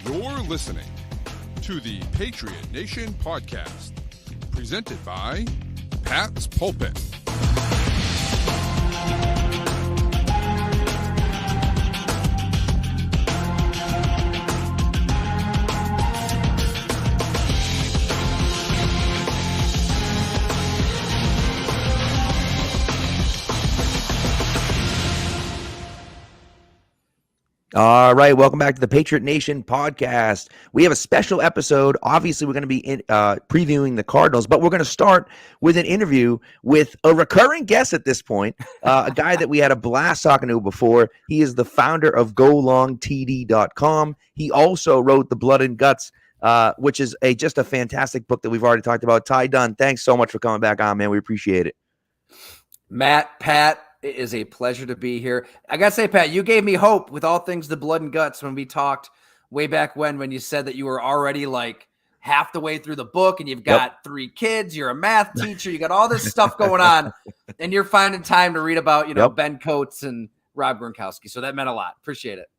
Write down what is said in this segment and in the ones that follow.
You're listening to the Patriot Nation podcast, presented by Pat's Pulpit. All right, welcome back to the Patriot Nation podcast. We have a special episode. Obviously, we're going to be previewing the Cardinals, but we're going to start with an interview with a recurring guest at this point, a guy that we had a blast talking to before. He is the founder of GoLongTD.com. He also wrote The Blood and Guts, which is just a fantastic book that we've already talked about. Ty Dunn, thanks so much for coming back on, man. We appreciate it. Matt, Pat, it is a pleasure to be here. I got to say, Pat, you gave me hope with all things The Blood and Guts when we talked way back when you said that you were already like half the way through the book and you've got 3 kids, you're a math teacher, you got all this stuff going on, and you're finding time to read about, Ben Coates and Rob Gronkowski. So that meant a lot. Appreciate it.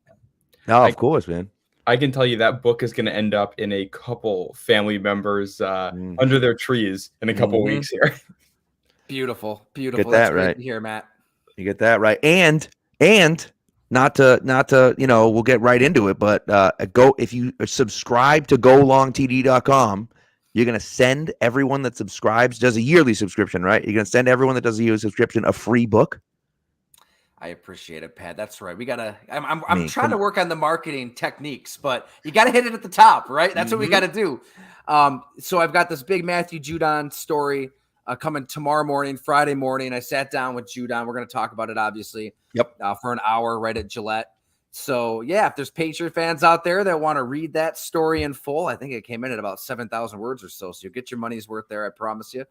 No, of course, man. I can tell you that book is going to end up in a couple family members under their trees in a couple weeks here. Beautiful. Get that That's right great to hear, Matt. You get that right. And not to, we'll get right into it, but if you subscribe to GoLongTD.com, you're going to send everyone that subscribes, does a yearly subscription, right? You're going to send everyone that does a yearly subscription a free book. I appreciate it, Pat. That's right. We gotta. I'm trying to work on the marketing techniques, but you gotta hit it at the top, right? That's what we gotta do. So I've got this big Matthew Judon story coming tomorrow morning, Friday morning. I sat down with Judon. We're going to talk about it, obviously. Yep. For an hour right at Gillette. So, yeah, if there's Patriot fans out there that want to read that story in full, I think it came in at about 7,000 words or so. So you'll get your money's worth there, I promise you.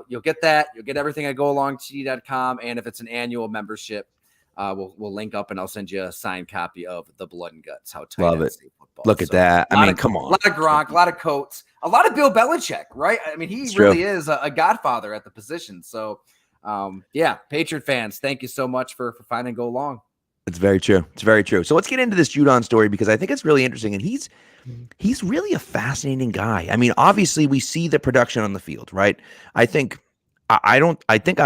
You'll get that. You'll get everything at GoLongTD.com. And if it's an annual membership, we'll link up and I'll send you a signed copy of The Blood and Guts. How tight Love it. Football. Look at that. I mean, come on. A lot of Gronk, a lot of Coates, a lot of Bill Belichick, right? I mean, he really is a godfather at the position. So, Patriot fans, thank you so much for finding Go Long. It's very true. It's very true. So let's get into this Judon story because I think it's really interesting. And he's really a fascinating guy. I mean, obviously we see the production on the field, right? I think I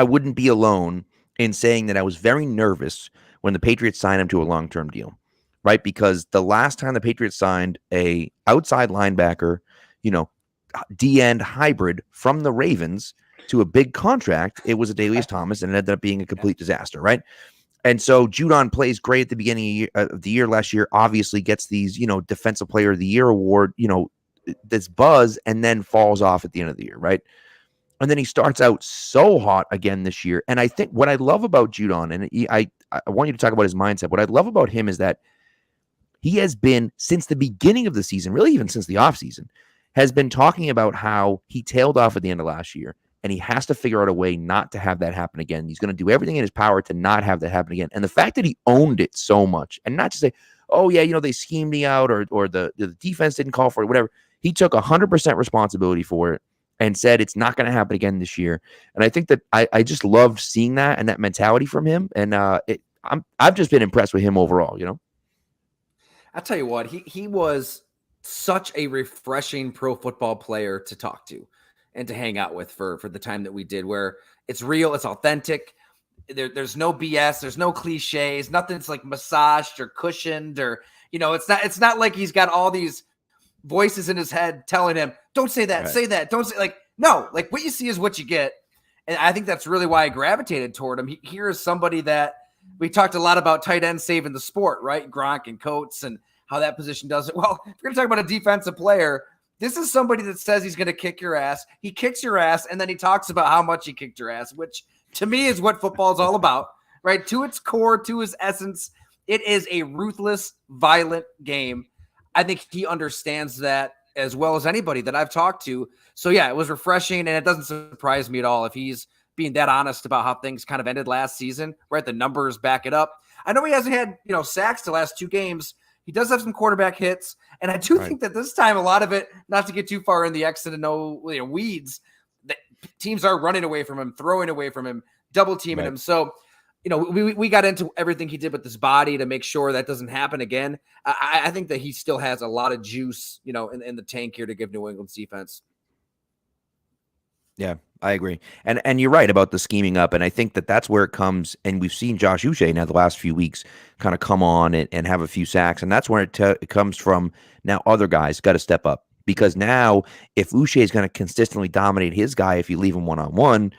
wouldn't be alone in saying that I was very nervous when the Patriots signed him to a long-term deal, right? Because the last time the Patriots signed a outside linebacker, D-end hybrid from the Ravens to a big contract, it was a Adalius Thomas and it ended up being a complete disaster, right? And so Judon plays great at the beginning of the year last year, obviously gets these, Defensive Player of the Year award, this buzz, and then falls off at the end of the year, right? And then he starts out so hot again this year. And I think what I love about Judon, and I want you to talk about his mindset. What I love about him is that he has been, since the beginning of the season, really even since the offseason, has been talking about how he tailed off at the end of last year, and he has to figure out a way not to have that happen again. He's going to do everything in his power to not have that happen again. And the fact that he owned it so much, and not just say, oh, yeah, they schemed me out or the defense didn't call for it, whatever. He took 100% responsibility for it and said it's not going to happen again this year. And I think that I just loved seeing that and that mentality from him. And I've just been impressed with him overall, I'll tell you what, he was such a refreshing pro football player to talk to and to hang out with for the time that we did, where it's real, it's authentic. There's no BS, there's no cliches, nothing's like massaged or cushioned or, it's not like he's got all these voices in his head telling him, don't say that, say that, don't say no, what you see is what you get. And I think that's really why I gravitated toward him. Here is somebody that we talked a lot about tight ends saving the sport, right? Gronk and Coates and how that position does it. Well, if we're going to talk about a defensive player, this is somebody that says he's going to kick your ass. He kicks your ass, and then he talks about how much he kicked your ass, which to me is what football is all about, right? To its core, to its essence, it is a ruthless, violent game. I think he understands that as well as anybody that I've talked to. So, yeah, it was refreshing, and it doesn't surprise me at all if he's being that honest about how things kind of ended last season, right? The numbers back it up. I know he hasn't had, sacks the last 2 games. He does have some quarterback hits, and I do think that this time a lot of it, not to get too far in the X and weeds, that teams are running away from him, throwing away from him, double teaming him. So we got into everything he did with his body to make sure that doesn't happen again. I think that he still has a lot of juice, in the tank here to give New England's defense. Yeah, I agree. And you're right about the scheming up. And I think that's where it comes. And we've seen Josh Uche now the last few weeks kind of come on and have a few sacks. And that's where it comes from. Now other guys got to step up, because now if Uche is going to consistently dominate his guy, if you leave him one-on-one,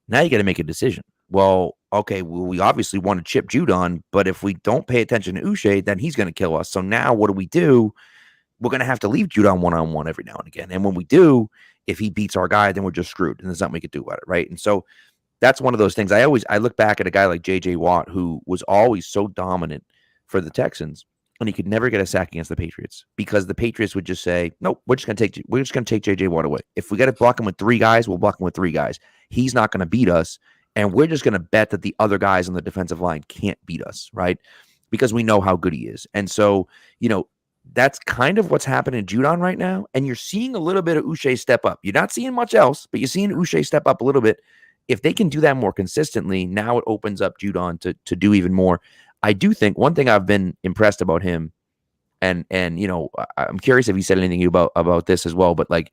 now you got to make a decision. Well, okay, we obviously want to chip Judon, but if we don't pay attention to Uche, then he's going to kill us. So now what do? We're going to have to leave Judon one-on-one every now and again. And when we do, if he beats our guy, then we're just screwed, and there's nothing we could do about it, right? And so that's one of those things. I look back at a guy like J.J. Watt, who was always so dominant for the Texans, and he could never get a sack against the Patriots, because the Patriots would just say, nope, we're just going to take J.J. Watt away. If we got to block him with 3 guys, we'll block him with 3 guys. He's not going to beat us, and we're just going to bet that the other guys on the defensive line can't beat us, right? Because we know how good he is. And so, that's kind of what's happening in Judon right now. And you're seeing a little bit of Uche step up. You're not seeing much else, but you're seeing Uche step up a little bit. If they can do that more consistently, now it opens up Judon to do even more. I do think one thing I've been impressed about him, and I'm curious if he said anything about this as well, but like,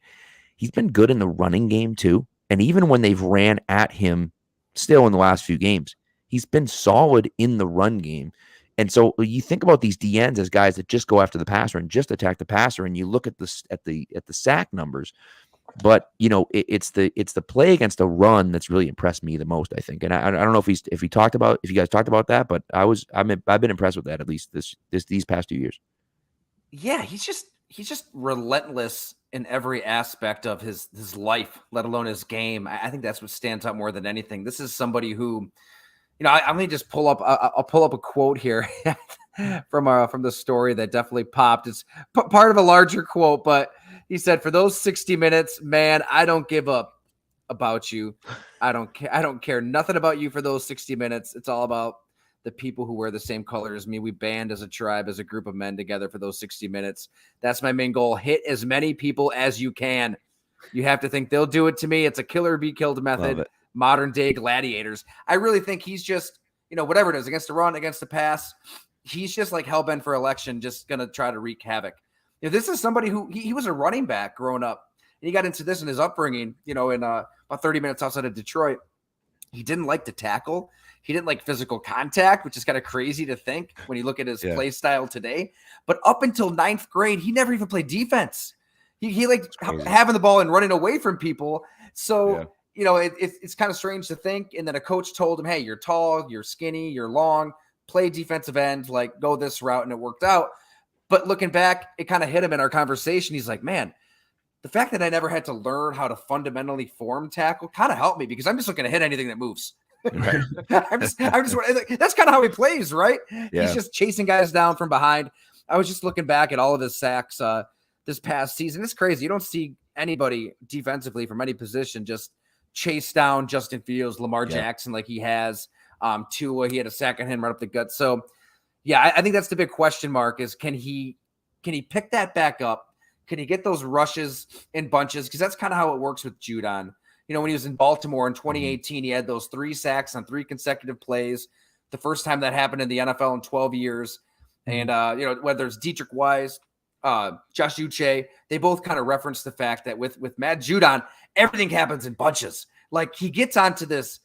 he's been good in the running game too. And even when they've ran at him still in the last few games, he's been solid in the run game. And so you think about these DNs as guys that just go after the passer and just attack the passer, and you look at the sack numbers, but it's the play against the run that's really impressed me the most, I think. And I don't know if you guys talked about that, but I've been impressed with that, at least these past 2 years. Yeah, he's just relentless in every aspect of his life, let alone his game. I think that's what stands out more than anything. This is somebody who, I'm going to just pull up. I'll pull up a quote here from the story that definitely popped. It's part of a larger quote, but he said, "For those 60 minutes, man, I don't give up about you. I don't care nothing about you for those 60 minutes. It's all about the people who wear the same color as me. We band as a tribe, as a group of men together for those 60 minutes. That's my main goal. Hit as many people as you can. You have to think they'll do it to me. It's a kill or be killed method." Modern day gladiators. I really think he's just, whatever it is, against the run, against the pass, he's just like hell-bent for election, just going to try to wreak havoc. This is somebody who he was a running back growing up, and he got into this in his upbringing, in about 30 minutes outside of Detroit. He didn't like to tackle. He didn't like physical contact, which is kind of crazy to think when you look at his play style today. But up until 9th grade, he never even played defense. He liked having the ball and running away from people. So, it's kind of strange to think. And then a coach told him, hey, you're tall, you're skinny, you're long, play defensive end, like go this route. And it worked out. But looking back, it kind of hit him in our conversation. He's like, man, the fact that I never had to learn how to fundamentally form tackle kind of helped me, because I'm just looking to hit anything that moves. Right. I'm just that's kind of how he plays, right? Yeah. He's just chasing guys down from behind. I was just looking back at all of his sacks this past season. It's crazy. You don't see anybody defensively from any position just chase down Justin Fields, Lamar Jackson like he has. Tua, he had a sack on him right up the gut. So, yeah, I think that's the big question mark is can he pick that back up? Can he get those rushes in bunches? Because that's kind of how it works with Judon. When he was in Baltimore in 2018, he had those 3 sacks on 3 consecutive plays. The first time that happened in the NFL in 12 years. And, whether it's Dietrich Wise, Josh Uche, they both kind of reference the fact that with Matt Judon, everything happens in bunches. Like he gets onto this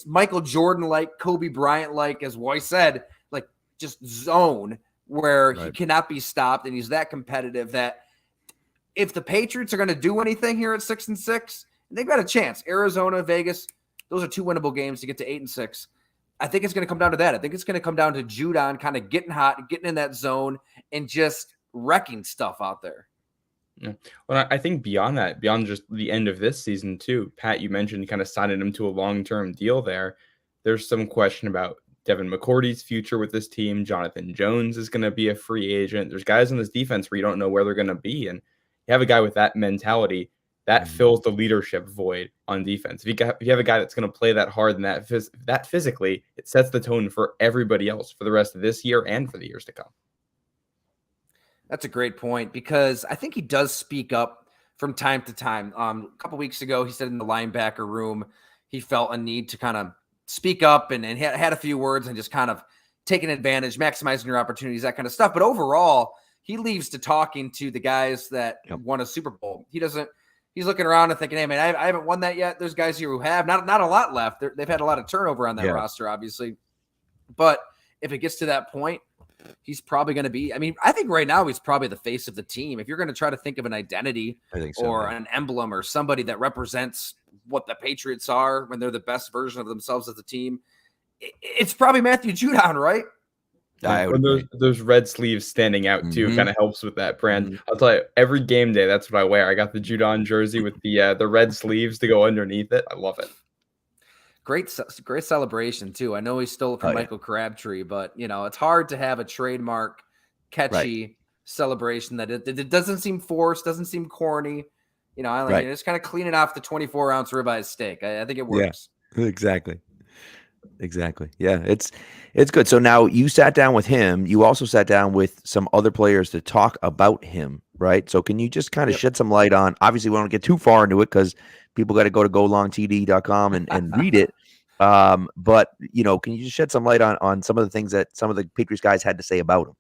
Michael Jordan-like, Kobe Bryant-like, as Roy said, like just zone where he cannot be stopped. And he's that competitive that if the Patriots are going to do anything here at 6-6, they've got a chance. Arizona, Vegas, those are 2 winnable games to get to 8-6. I think it's going to come down to that. I think it's going to come down to Judon kind of getting hot, getting in that zone, and just wrecking stuff out there. Yeah. Well, I think beyond that, beyond just the end of this season too, Pat, you mentioned kind of signing him to a long-term deal there. There's some question about Devin McCourty's future with this team. Jonathan Jones is going to be a free agent. There's guys in this defense where you don't know where they're going to be. And you have a guy with that mentality that fills the leadership void on defense. If you have a guy that's going to play that hard and that physically, it sets the tone for everybody else for the rest of this year and for the years to come. That's a great point, because I think he does speak up from time to time. A couple weeks ago, he said in the linebacker room, he felt a need to kind of speak up and had a few words and just kind of taking advantage, maximizing your opportunities, that kind of stuff. But overall, he leaves to talking to the guys that won a Super Bowl. He's looking around and thinking, hey, man, I haven't won that yet. There's guys here who have. Not a lot left. They've had a lot of turnover on that roster, obviously. But if it gets to that point, he's probably going to be – I mean, I think right now he's probably the face of the team. If you're going to try to think of an identity or an emblem or somebody that represents what the Patriots are when they're the best version of themselves as a team, it's probably Matthew Judon, right? Those red sleeves standing out too kind of helps with that brand. I'll tell you, every game day, that's what I wear. I got the Judon jersey with the red sleeves to go underneath it. I love it. Great celebration too. I know he stole it from Michael Crabtree, but it's hard to have a trademark, catchy celebration that it doesn't seem forced, doesn't seem corny. I like just kind of cleaning off the 24-ounce ribeye steak. I think it works. Yeah, exactly. Yeah, it's good. So now you sat down with him. You also sat down with some other players to talk about him, right? So can you just kind of shed some light on? Obviously, we don't get too far into it because people got to go to golongtd.com and read it. But can you just shed some light on some of the things that some of the Patriots guys had to say about him?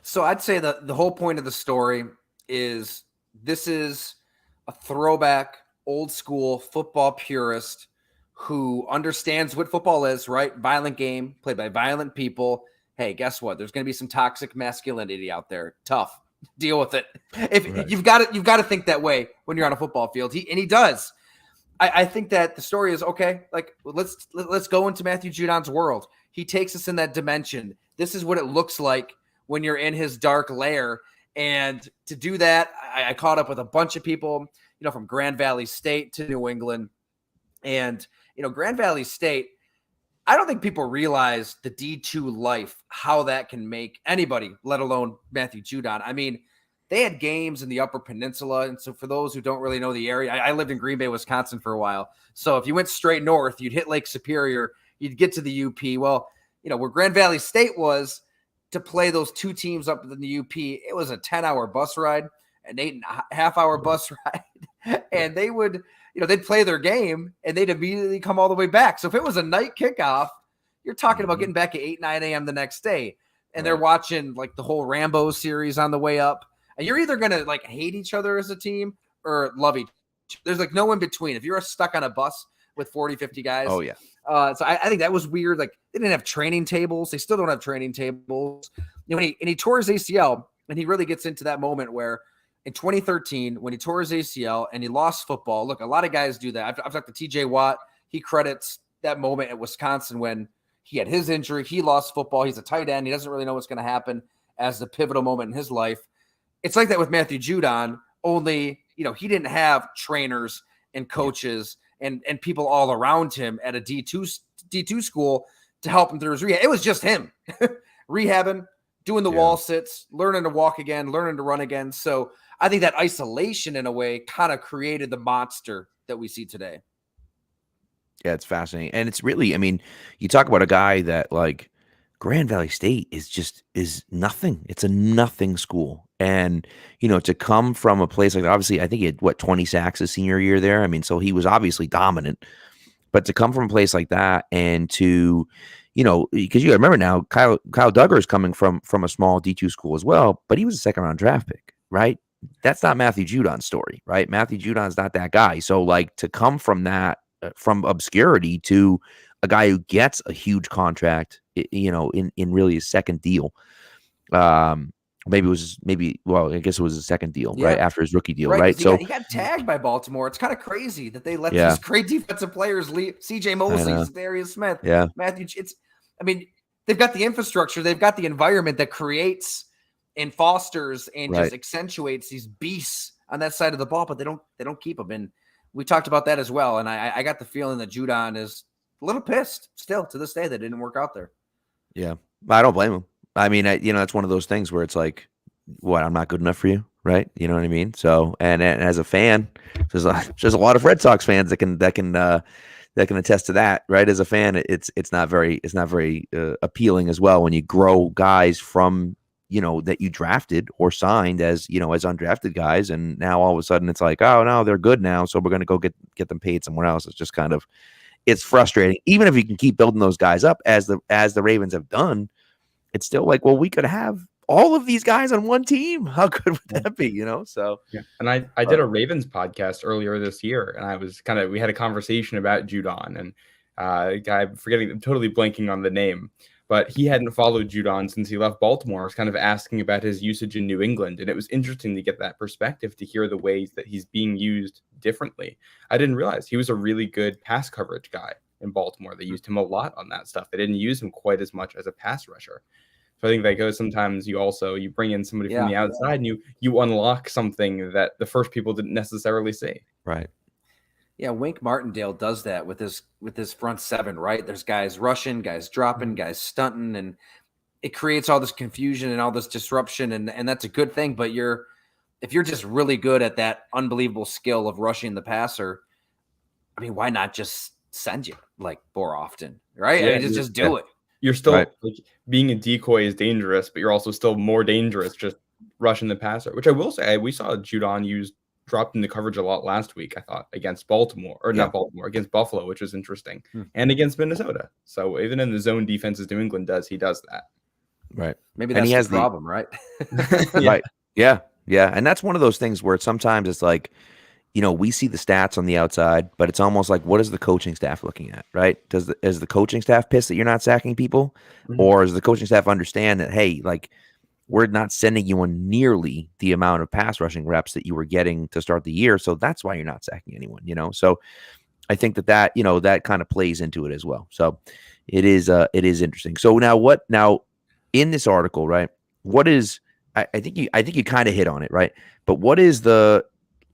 So I'd say that the whole point of the story is this is a throwback, old school football purist who understands what football is, right? Violent game played by violent people. Hey, guess what? There's going to be some toxic masculinity out there. Tough. Deal with it. You've got to think that way when you're on a football field. He does. I think that the story is okay. Like let's go into Matthew Judon's world. He takes us in that dimension. This is what it looks like when you're in his dark lair. And to do that, I caught up with a bunch of people, from Grand Valley State to New England. And, Grand Valley State, I don't think people realize the D2 life, how that can make anybody, let alone Matthew Judon. I mean, they had games in the Upper Peninsula. And so for those who don't really know the area, I lived in Green Bay, Wisconsin for a while. So if you went straight north, you'd hit Lake Superior, you'd get to the UP. Well, where Grand Valley State was to play those two teams up in the UP, it was a 10-hour bus ride, an 8.5-hour bus ride. And they would – they'd play their game and they'd immediately come all the way back. So if it was a night kickoff, you're talking about getting back at 8, 9 a.m. the next day. And they're watching like the whole Rambo series on the way up. And you're either going to like hate each other as a team or love each other. There's like no in between. If you're stuck on a bus with 40, 50 guys. Oh, yeah. So I think that was weird. Like they didn't have training tables. They still don't have training tables. He tore his ACL and he really gets into that moment where in 2013, when he tore his ACL and he lost football, look, a lot of guys do that. I've talked to TJ Watt. He credits that moment at Wisconsin when he had his injury. He lost football. He's a tight end. He doesn't really know what's going to happen as the pivotal moment in his life. It's like that with Matthew Judon, only, he didn't have trainers and coaches and people all around him at a D2 school to help him through his rehab. It was just him rehabbing, doing the wall sits, learning to walk again, learning to run again. So I think that isolation in a way kind of created the monster that we see today. Yeah, it's fascinating. And it's really, you talk about a guy that like Grand Valley State is nothing. It's a nothing school. And, to come from a place like that, obviously, I think he had 20 sacks his senior year there. So he was obviously dominant, but to come from a place like that and to, because you got to remember now, Kyle Duggar is coming from a small D2 school as well, but he was a second-round draft pick, right? That's not Matthew Judon's story, right? Matthew Judon's not that guy. So, like, to come from that, from obscurity to a guy who gets a huge contract, in really his second deal, I guess it was his second deal, right? After his rookie deal, right? So he got tagged by Baltimore. It's kind of crazy that they let these great defensive players leave. CJ Mosley, Darius Smith, Matthew. They've got the infrastructure, they've got the environment that creates and fosters and just accentuates these beasts on that side of the ball, but they don't keep them. And we talked about that as well. And I got the feeling that Judon is a little pissed still to this day that didn't work out there. Yeah, I don't blame him. It's one of those things where it's like, what, I'm not good enough for you, right? You know what I mean? So, and as a fan, there's a lot of Red Sox fans that can attest to that, right? As a fan, it's not very appealing as well when you grow guys from that you drafted or signed as as undrafted guys, and now all of a sudden it's like, oh no, they're good now, so we're going to go get them paid somewhere else. It's just kind of it's frustrating. Even if you can keep building those guys up as the Ravens have done, it's still like, well, we could have all of these guys on one team. How good would that be? So yeah. And I did a Ravens podcast earlier this year, and I was we had a conversation about Judon, and guy, I'm totally blanking on the name, but he hadn't followed Judon since he left Baltimore. I was kind of asking about his usage in New England, and it was interesting to get that perspective, to hear the ways that he's being used differently. I didn't realize he was a really good pass coverage guy in Baltimore. They used him a lot on that stuff. They didn't use him quite as much as a pass rusher. So I think that goes, sometimes you bring in somebody from the outside, and you unlock something that the first people didn't necessarily see. Right. Yeah, Wink Martindale does that with his front seven, right? There's guys rushing, guys dropping, guys stunting, and it creates all this confusion and all this disruption, and that's a good thing. But if you're just really good at that unbelievable skill of rushing the passer, I mean, why not just send you like more often, right? Yeah, I mean, just do it. You're still being a decoy is dangerous, but you're also still more dangerous just rushing the passer, which I will say, we saw Judon dropped into coverage a lot last week, I thought, against Baltimore, or not Baltimore, against Buffalo, which was interesting, and against Minnesota. So even in the zone defenses New England does, he does that. Right. Maybe that's the problem, right? Right. Yeah. Yeah. And that's one of those things where sometimes it's like, we see the stats on the outside, but it's almost like, what is the coaching staff looking at, right? Is the coaching staff pissed that you're not sacking people? Mm-hmm. Or does the coaching staff understand that, hey, like, we're not sending you on nearly the amount of pass rushing reps that you were getting to start the year, so that's why you're not sacking anyone, So I think that that kind of plays into it as well. So it is interesting. So now in this article, right? What is I think you kind of hit on it, right? But what is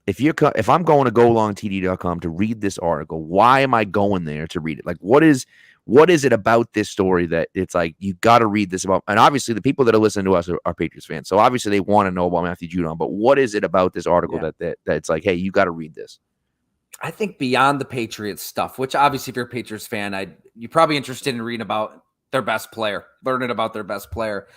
if I'm going to golongtd.com to read this article, why am I going there to read it? Like, what is it about this story that it's like, you got to read this about? And obviously the people that are listening to us are Patriots fans, so obviously they want to know about Matthew Judon, but what is it about this article that it's like, hey, you got to read this? I think beyond the Patriots stuff, which obviously if you're a Patriots fan, you're probably interested in reading about their best player, learning about their best player.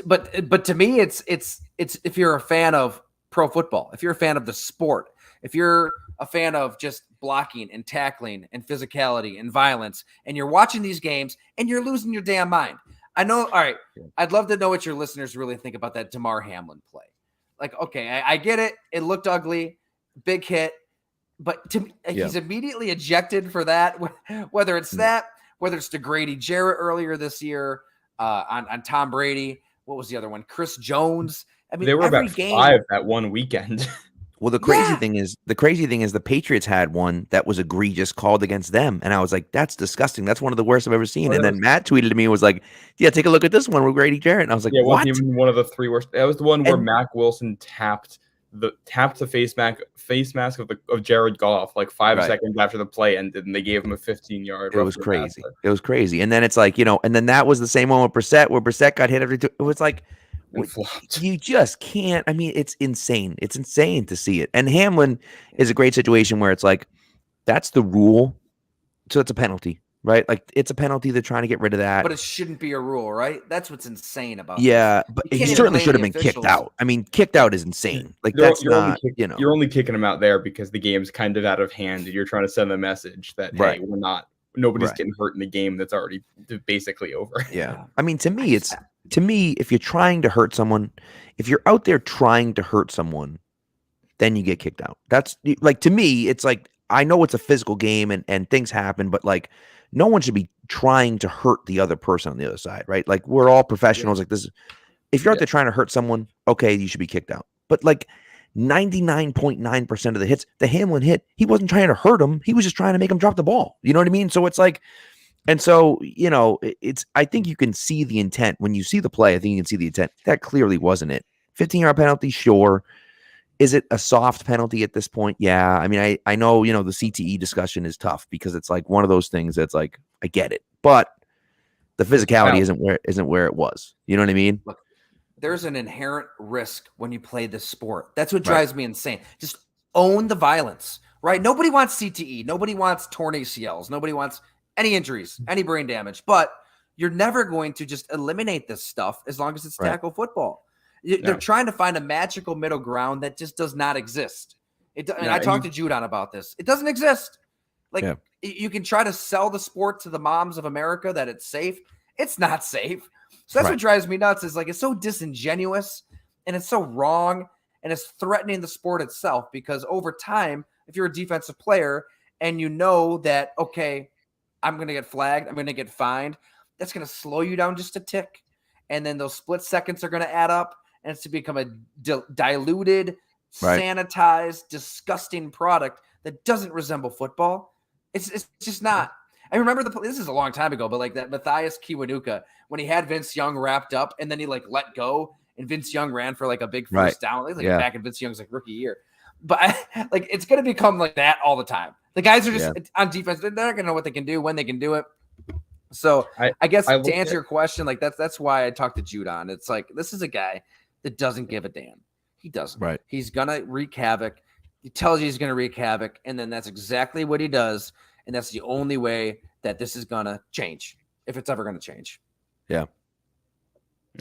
But to me, it's if you're a fan of pro football, if you're a fan of the sport, if you're a fan of just blocking and tackling and physicality and violence, and you're watching these games and you're losing your damn mind. I know. All right. I'd love to know what your listeners really think about that Damar Hamlin play. Like, okay, I get it. It looked ugly, big hit, but he's immediately ejected for that. Whether it's whether it's to Grady Jarrett earlier this year, on Tom Brady. What was the other one? Chris Jones. I mean, they were about 5 that one weekend. Well, the crazy thing is the Patriots had one that was egregious called against them, and I was like, "That's disgusting. That's one of the worst I've ever seen." And then Matt tweeted to me and was like, "Yeah, take a look at this one with Grady Jarrett." And I was like, "What?" Even one of the 3 worst. That was the one where Mac Wilson tapped the face mask of Jared Goff like 5 seconds after the play ended, and they gave him a 15-yard. It was crazy. It was crazy. And then it's like, and then that was the same one with Brissett, where Brissett got hit every 2. It was like, you just can't. I mean, it's insane. It's insane to see it. And Hamlin is a great situation where it's like, that's the rule, so it's a penalty, right? Like, it's a penalty. They're trying to get rid of that, but it shouldn't be a rule, right? That's what's insane about this. But he certainly should have been kicked out. I mean, kicked out is insane. Like, you're only kicking him out there because the game's kind of out of hand, and you're trying to send the message that hey, nobody's getting hurt in the game that's already basically over. Yeah. I mean, to me, if you're trying to hurt someone, if you're out there trying to hurt someone, then you get kicked out. That's like, to me, it's like, I know it's a physical game and things happen, but like, no one should be trying to hurt the other person on the other side, right? Like, we're all professionals. Like, this, if you're out there trying to hurt someone, okay, you should be kicked out. But like 99.9% of the hits, the Hamlin hit, he wasn't trying to hurt him. He was just trying to make him drop the ball. You know what I mean? So it's like, and so, I think you can see the intent when you see the play. I think you can see the intent. That clearly wasn't it. 15-yard penalty, sure. Is it a soft penalty at this point? Yeah. I mean, I know, the CTE discussion is tough because it's like one of those things that's like, I get it, but the physicality isn't where it was. You know what I mean? Look, there's an inherent risk when you play this sport. That's what drives me insane. Just own the violence, right? Nobody wants CTE. Nobody wants torn ACLs. Nobody wants any injuries, any brain damage, but you're never going to just eliminate this stuff as long as it's tackle football. They're trying to find a magical middle ground that just does not exist. I talked to Judon about this. It doesn't exist. Like, You can try to sell the sport to the moms of America that it's safe. It's not safe. So that's what drives me nuts is like, it's so disingenuous and it's so wrong and it's threatening the sport itself because over time, if you're a defensive player and you know that, okay, I'm going to get flagged, I'm going to get fined, that's going to slow you down just a tick. And then those split seconds are going to add up and it's to become a diluted, sanitized, disgusting product that doesn't resemble football. It's just not. I remember this is a long time ago, but like that Matthias Kiwanuka, when he had Vince Young wrapped up and then he like let go and Vince Young ran for like a big first down. Like back in Vince Young's like rookie year. But like it's going to become like that all the time. The guys are just on defense. They're not going to know what they can do, when they can do it. So I guess to answer your question, like that's why I talked to Judon. It's like, this is a guy that doesn't give a damn. He doesn't. Right. He's going to wreak havoc. He tells you he's going to wreak havoc. And then that's exactly what he does. And that's the only way that this is going to change, if it's ever going to change. Yeah.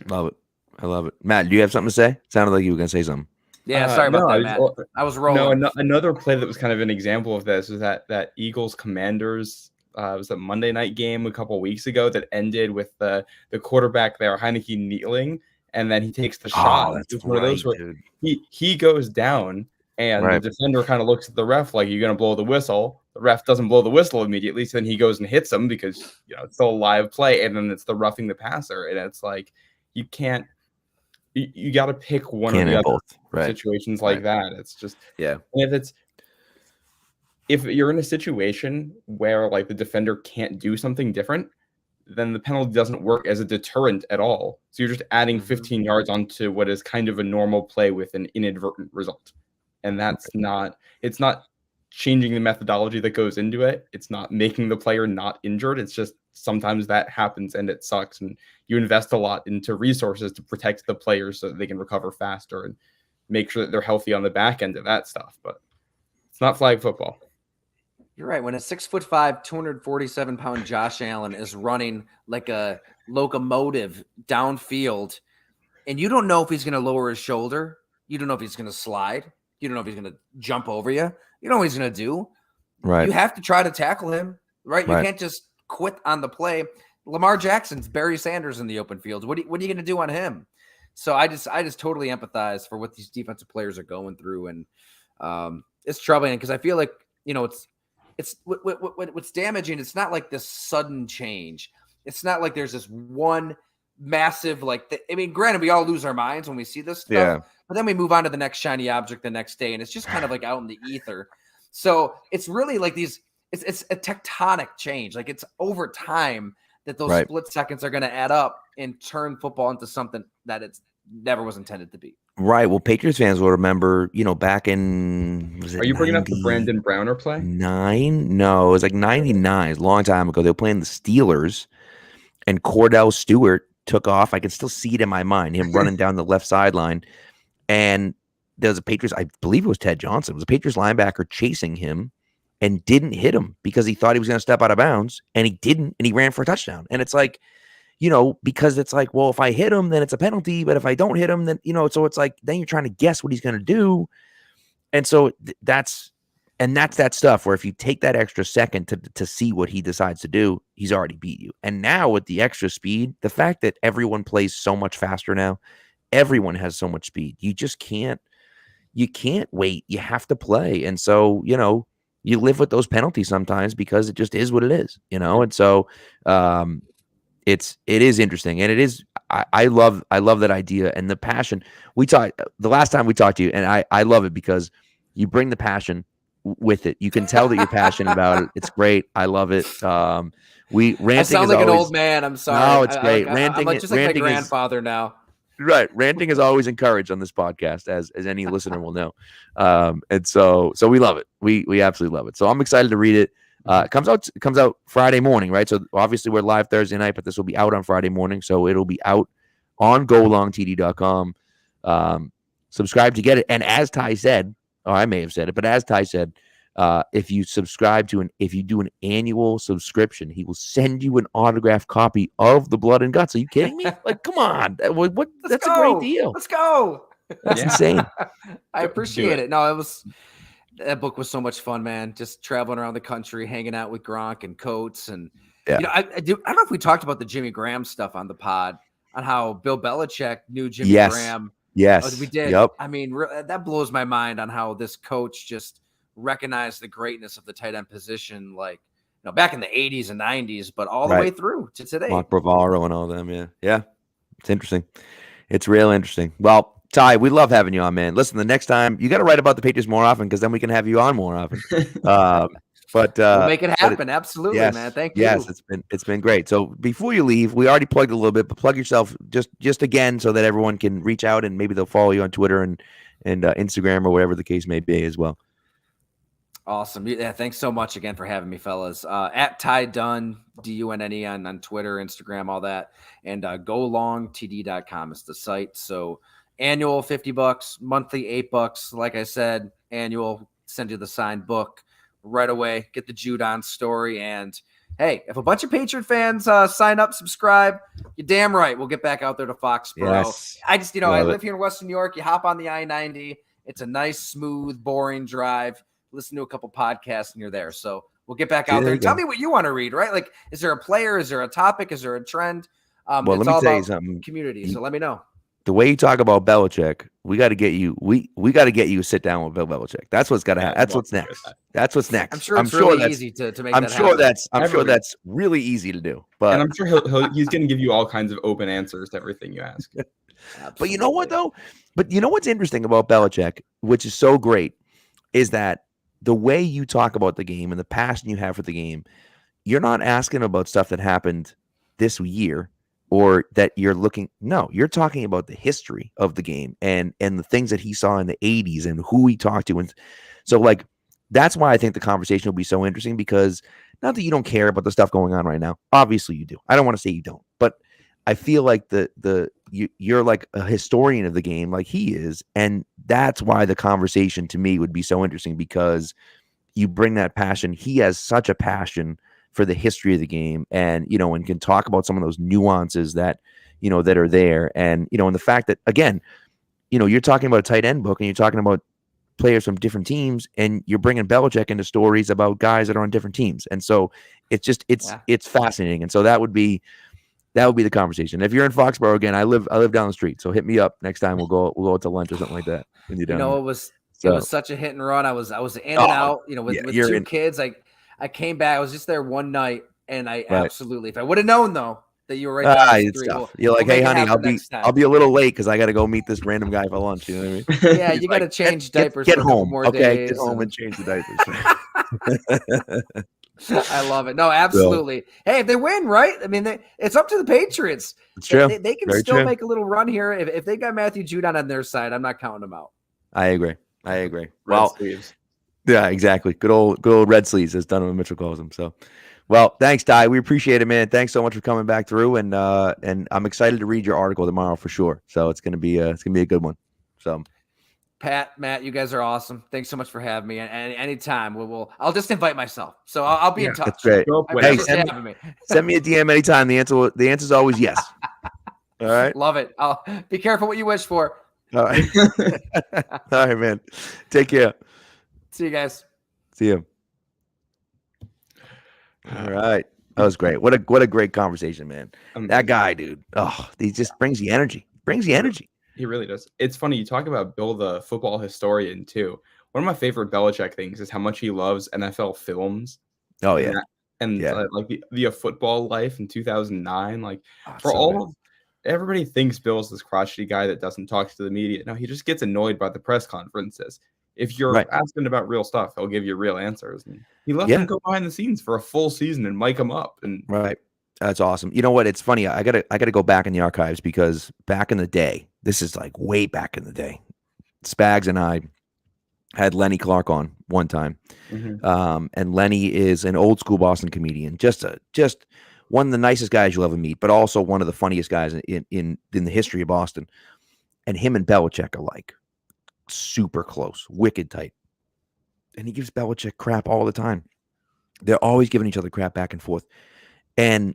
Love it. I love it. Matt, do you have something to say? Sounded like you were going to say something. Yeah, sorry about that, Matt. I was rolling. No, another play that was kind of an example of this was that Eagles Commanders was a Monday night game a couple weeks ago that ended with the quarterback there, Heineke, kneeling, and then he takes the shot. That's one of those where he goes down, and the defender kind of looks at the ref like, you're going to blow the whistle. The ref doesn't blow the whistle immediately, so then he goes and hits him because it's still a live play, and then it's the roughing the passer, and it's like you can't. You got to pick one or the other situations like that. It's just And if you're in a situation where like the defender can't do something different, then the penalty doesn't work as a deterrent at all. So you're just adding 15 yards onto what is kind of a normal play with an inadvertent result, and it's not changing the methodology that goes into it. It's not making the player not injured. It's just sometimes that happens and it sucks. And you invest a lot into resources to protect the players so that they can recover faster and make sure that they're healthy on the back end of that stuff. But it's not flag football. You're right. When a 6'5", 247-pound Josh Allen is running like a locomotive downfield, and you don't know if he's going to lower his shoulder, you don't know if he's going to slide, you don't know if he's going to jump over you, you know what he's going to do. Right. You have to try to tackle him. Right. You can't just quit on the play. Lamar Jackson's Barry Sanders in the open field. What are you going to do on him? So I just totally empathize for what these defensive players are going through, and it's troubling because I feel like it's what's damaging. It's not like this sudden change. It's not like there's this one massive granted, we all lose our minds when we see this stuff, but then we move on to the next shiny object the next day, and it's just kind of like out in the ether. So it's really like these. It's a tectonic change. Like it's over time that those split seconds are going to add up and turn football into something that it's never was intended to be. Right. Well, Patriots fans will remember, back in, are you bringing up the Brandon Browner play? 9? No, it was like 99. It's a long time ago. They were playing the Steelers, and Cordell Stewart took off. I can still see it in my mind, him running down the left sideline. And there's a Patriots, I believe it was Ted Johnson, it was a Patriots linebacker chasing him and didn't hit him because he thought he was going to step out of bounds, and he didn't, and he ran for a touchdown. And it's like, because it's like, well, if I hit him, then it's a penalty, but if I don't hit him, then, so it's like, then you're trying to guess what he's going to do. And so that's that stuff where if you take that extra second to see what he decides to do, he's already beat you. And now with the extra speed, the fact that everyone plays so much faster now, everyone has so much speed. You can't wait. You have to play. And so, you live with those penalties sometimes because it just is what it is, And so it is interesting, and it is. I love that idea and the passion. We talked the last time we talked to you, and I love it because you bring the passion with it. You can tell that you're passionate about it. It's great. I love it. I sound like an old man. I'm sorry. No, it's great. I'm like my grandfather now. Right. Ranting is always encouraged on this podcast, as any listener will know. And so we love it. We absolutely love it. So I'm excited to read it. It comes out Friday morning, right? So obviously we're live Thursday night, but this will be out on Friday morning. So it'll be out on golongtd.com. Subscribe to get it. And as Ty said, or I may have said it, but as Ty said, if you if you do an annual subscription, he will send you an autographed copy of the Blood and Guts. Are you kidding me? Like, come on. That's a great deal. Let's go. That's insane. I appreciate it. No, it was That book was so much fun, man. Just traveling around the country, hanging out with Gronk and Coates. And, Yeah. I don't know if we talked about the Jimmy Graham stuff on the pod, on how Bill Belichick knew Jimmy Yes. Graham. Yes. Oh, we did. Yep. I mean, that blows my mind on how this coach just recognized the greatness of the tight end position, like, back in the 80s and 90s, but all the way through to today. Mark Bavaro and all them. Yeah. Yeah. It's interesting. It's real interesting. Well, Ty, we love having you on, man. Listen, the next time you got to write about the Patriots more often, because then we can have you on more often. But we'll make it happen. Absolutely, yes, man. Thank you. Yes, it's been great. So before you leave, we already plugged a little bit, but plug yourself just again so that everyone can reach out and maybe they'll follow you on Twitter and Instagram or whatever the case may be as well. Awesome. Yeah, thanks so much again for having me, fellas. At Ty Dunn, DUNNE on Twitter, Instagram, all that. And golongtd.com is the site. So annual $50, monthly $8. Like I said, annual, send you the signed book right away. Get the Judon story. And hey, if a bunch of Patriot fans sign up, subscribe, you're damn right. We'll get back out there to Foxborough. Yes. I just, I live here in Western New York. You hop on the I-90. It's a nice, smooth, boring drive. Listen to a couple podcasts and you're there. So we'll get back out there and tell me what you want to read, right? Like, is there a player? Is there a topic? Is there a trend? Well, let me tell you something. Community. So let me know. The way you talk about Belichick, we got to get you. We got to get you to sit down with Bill Belichick. That's what's got to happen. That's what's next. That's what's next. I'm sure it's really easy to make that happen. I'm sure that's really easy to do. But and I'm sure he's going to give you all kinds of open answers to everything you ask. But you know what though? But you know what's interesting about Belichick, which is so great, is that the way you talk about the game and the passion you have for the game, you're not asking about stuff that happened this year or that you're looking. No, you're talking about the history of the game and the things that he saw in the 80s and who he talked to. And so, like, that's why I think the conversation will be so interesting, because not that you don't care about the stuff going on right now. Obviously you do. I don't want to say you don't, but I feel like you're like a historian of the game, like he is, and that's why the conversation to me would be so interesting, because you bring that passion. He has such a passion for the history of the game, and and can talk about some of those nuances that that are there, and and the fact that, again, you're talking about a tight end book and you're talking about players from different teams, and you're bringing Belichick into stories about guys that are on different teams, and so it's fascinating, and so that would be the conversation. If you're in Foxborough again, I live down the street, so hit me up next time. We'll go to lunch or something like that. When you're down it was such a hit and run. I was in and out. With two kids. I came back. I was just there one night, and I absolutely. If I would have known though that you were right down the street, you're like, hey honey, I'll be a little late because I got to go meet this random guy for lunch. You know what I mean? Yeah, you got to change diapers. Get for home, more okay? Days get home and change the diapers. I love it. No, absolutely. Hey, if they win, right? I mean, it's up to the Patriots. It's true. They can still make a little run here. If they got Matthew Judon on their side, I'm not counting them out. I agree. Red sleeves. Yeah, exactly. Good old red sleeves, as Donovan Mitchell calls them. So, well, thanks, Ty. We appreciate it, man. Thanks so much for coming back through, and I'm excited to read your article tomorrow for sure. So it's gonna be a good one. So. Pat, Matt, you guys are awesome. Thanks so much for having me. And anytime I'll just invite myself. So I'll be in touch. That's great. Hey, send me a DM anytime. The answer is always yes. All right. Love it. I'll be careful what you wish for. All right. All right, man. Take care. See you guys. See you. All right. That was great. What a great conversation, man. That guy, dude. Oh, he just brings the energy. He really does. It's funny. You talk about Bill, the football historian, too. One of my favorite Belichick things is how much he loves NFL films. Oh, yeah. And like the Football Life in 2009. Like, everybody thinks Bill's this crotchety guy that doesn't talk to the media. No, he just gets annoyed by the press conferences. If you're asking about real stuff, he'll give you real answers. And he lets them go behind the scenes for a full season and mic them up. And that's awesome. You know what? It's funny. I gotta go back in the archives, because back in the day, this is like way back in the day, Spags and I had Lenny Clark on one time. Mm-hmm. And Lenny is an old school Boston comedian, just one of the nicest guys you'll ever meet, but also one of the funniest guys in the history of Boston. And him and Belichick are like super close, wicked tight. And he gives Belichick crap all the time. They're always giving each other crap back and forth. And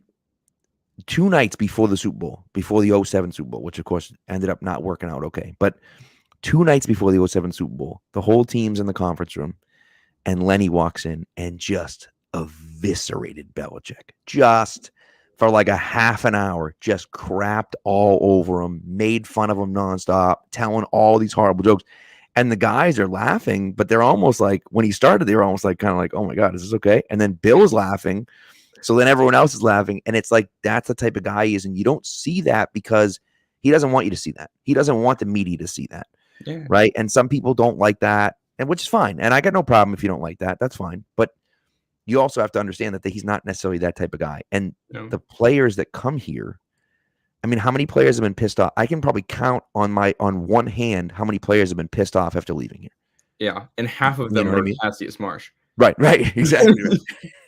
2 nights before the Super Bowl, before the 2007 Super Bowl, which of course ended up not working out okay, but 2 nights before the 2007 Super Bowl, the whole team's in the conference room, And Lenny walks in and just eviscerated Belichick. Just for like a half an hour, just crapped all over him, made fun of him nonstop, telling all these horrible jokes. And the guys are laughing, but they're almost like, when he started, they were almost like, kind of like, oh my God, is this okay? And then Bill's laughing. So then everyone else is laughing. And it's like, that's the type of guy he is. And you don't see that because he doesn't want you to see that. He doesn't want the media to see that. Yeah. Right. And some people don't like that, and which is fine. And I got no problem if you don't like that. That's fine. But you also have to understand that he's not necessarily that type of guy. And the players that come here, I mean, how many players have been pissed off? I can probably count on one hand how many players have been pissed off after leaving here. Yeah. And half of them are Cassius Marsh. Right. Exactly.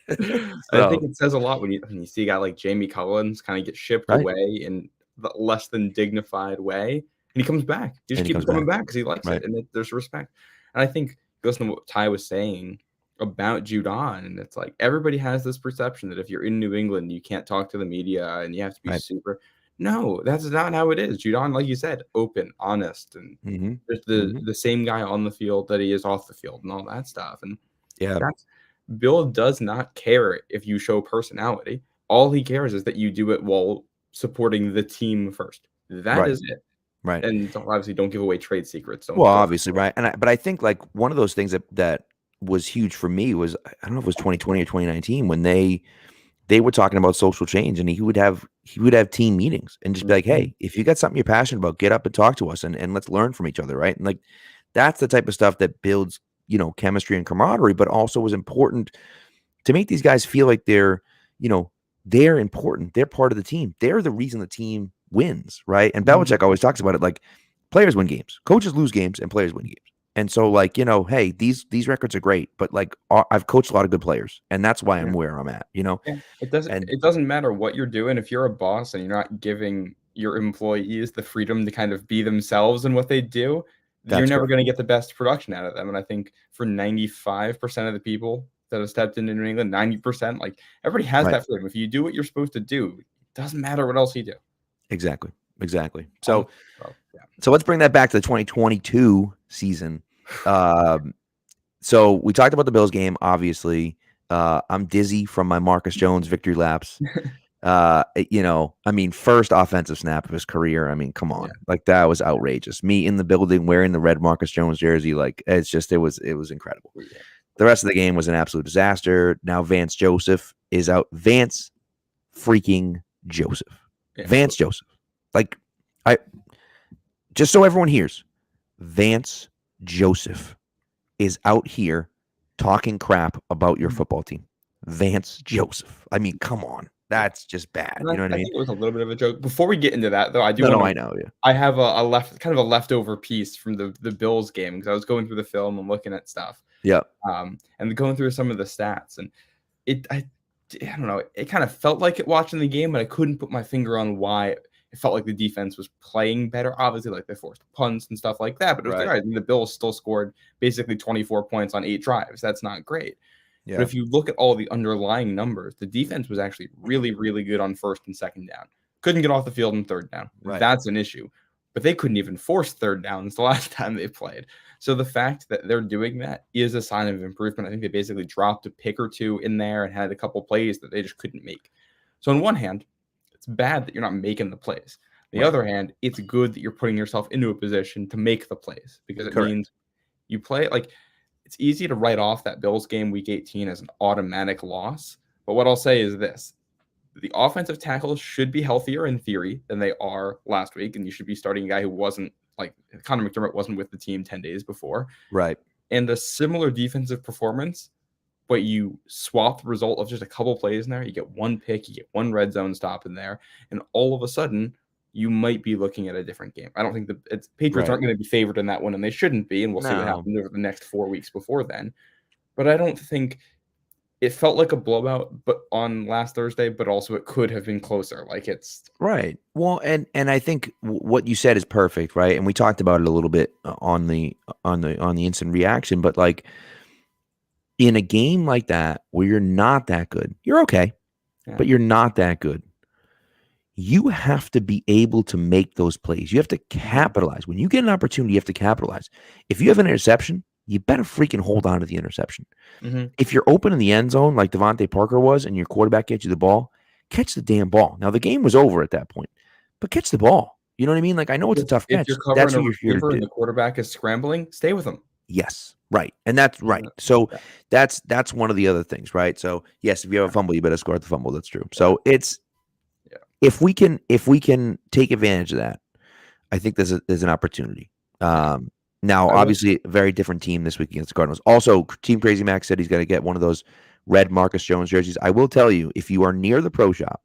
I think it says a lot when you see a guy like Jamie Collins kind of get shipped away in the less than dignified way, and he comes back. He just keeps coming back because he likes it, and there's respect. And I think, listen to what Ty was saying about Judon, and it's like everybody has this perception that if you're in New England, you can't talk to the media and you have to be super. No, that's not how it is. Judon, like you said, open, honest, and there's the same guy on the field that he is off the field and all that stuff. And Bill does not care if you show personality. All he cares is that you do it while supporting the team first. That is it. Right. And obviously don't give away trade secrets. Obviously, right. But I think like one of those things that was huge for me was, I don't know if it was 2020 or 2019, when they were talking about social change, and he would have team meetings and just be like, hey, if you got something you're passionate about, get up and talk to us and let's learn from each other. Right. And like, that's the type of stuff that builds, chemistry and camaraderie, but also was important to make these guys feel like they're important. They're part of the team. They're the reason the team wins, right? And Belichick always talks about it like players win games, coaches lose games, and players win games. And so, like, hey, these records are great, but like I've coached a lot of good players, and that's why I'm where I'm at. Yeah. It doesn't matter what you're doing if you're a boss and you're not giving your employees the freedom to kind of be themselves in what they do. You're never going to get the best production out of them. And I think for 95% of the people that have stepped into New England, 90%, like everybody has that freedom. If you do what you're supposed to do, it doesn't matter what else you do. Exactly. So let's bring that back to the 2022 season. So we talked about the Bills game, obviously. I'm dizzy from my Marcus Jones victory laps. First offensive snap of his career. I mean, come on. Like, that was outrageous. Me in the building wearing the red Marcus Jones jersey. Like, it was incredible. Yeah. The rest of the game was an absolute disaster. Now Vance Joseph is out. Vance freaking Joseph. Yeah. Vance Joseph. Like, just so everyone hears, Vance Joseph is out here talking crap about your football team. Vance Joseph. I mean, come on. That's just bad. You know what I mean? Think it was a little bit of a joke. Before we get into that, though, I do. I know. Yeah. I have a leftover piece from the Bills game because I was going through the film and looking at stuff. Yeah. And going through some of the stats, and I don't know. It kind of felt like it watching the game, but I couldn't put my finger on why. It felt like the defense was playing better. Obviously, like they forced punts and stuff like that. But it was right. The Bills still scored basically 24 points on 8 drives. That's not great. Yeah. But if you look at all the underlying numbers, the defense was actually really, really good on first and second down. Couldn't get off the field on third down. Right. That's an issue. But they couldn't even force third downs the last time they played. So the fact that they're doing that is a sign of improvement. I think they basically dropped a pick or two in there and had a couple plays that they just couldn't make. So on one hand, it's bad that you're not making the plays. On the other hand, it's good that you're putting yourself into a position to make the plays because it means you play like it's easy to write off that Bills game week 18 as an automatic loss. But what I'll say is this. The offensive tackles should be healthier in theory than they are last week. And you should be starting a guy who wasn't like Connor McDermott wasn't with the team 10 days before. Right. And a similar defensive performance, but you swap the result of just a couple plays in there. You get one pick, you get one red zone stop in there. And all of a sudden, you might be looking at a different game. I don't think the Patriots aren't going to be favored in that one, and they shouldn't be. And we'll see what happens over the next 4 weeks before then. But I don't think it felt like a blowout, but on last Thursday, but also it could have been closer. Like it's right. Well, and I think what you said is perfect, right? And we talked about it a little bit on the instant reaction, but like in a game like that where you're not that good, you're okay, but you're not that good. You have to be able to make those plays. You have to capitalize. When you get an opportunity, you have to capitalize. If you have an interception, you better freaking hold on to the interception. Mm-hmm. If you're open in the end zone like Devontae Parker was and your quarterback gets you the ball, catch the damn ball. Now, the game was over at that point, but catch the ball. You know what I mean? Like, I know it's a tough If catch. you're covering That's a what you're here to receiver do. and the quarterback is scrambling, stay with him. Yes, right. And that's right. So that's one of the other things, right? So, yes, if you have a fumble, you better score at the fumble. That's true. So it's if we can take advantage of that, I think there's an opportunity. Now, obviously, a very different team this week against the Cardinals. Also, Team Crazy Max said he's going to get one of those red Marcus Jones jerseys. I will tell you, if you are near the pro shop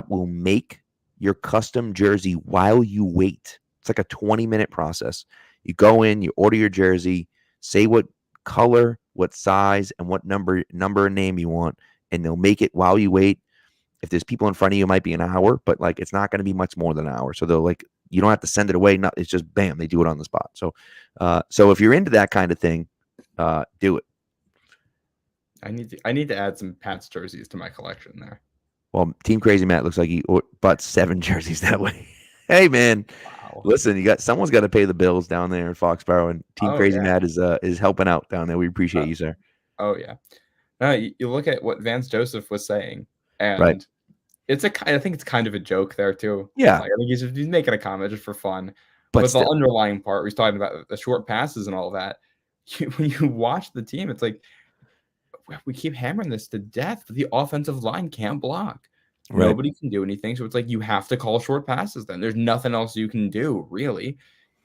will make your custom jersey while you wait. It's like a 20-minute process. You go in, you order your jersey, say what color, what size, and what number and name you want, and they'll make it while you wait. If there's people in front of you, it might be an hour, but like it's not going to be much more than an hour. So they'll like you don't have to send it away. No, it's just bam, they do it on the spot. So, so if you're into that kind of thing, do it. I need to add some Pats jerseys to my collection there. Well, Team Crazy Matt looks like he bought 7 jerseys that way. Hey man, wow. Listen, someone's got to pay the bills down there in Foxborough, and Team Crazy Matt is helping out down there. We appreciate you, sir. Oh yeah. No, you look at what Vance Joseph was saying, and right. I think it's kind of a joke there too. Yeah, like, I think he's making a comment just for fun. But the underlying part, he's talking about the short passes and all that. When you watch the team, it's like we keep hammering this to death, but the offensive line can't block. Right. Nobody can do anything. So it's like you have to call short passes then. There's nothing else you can do, really.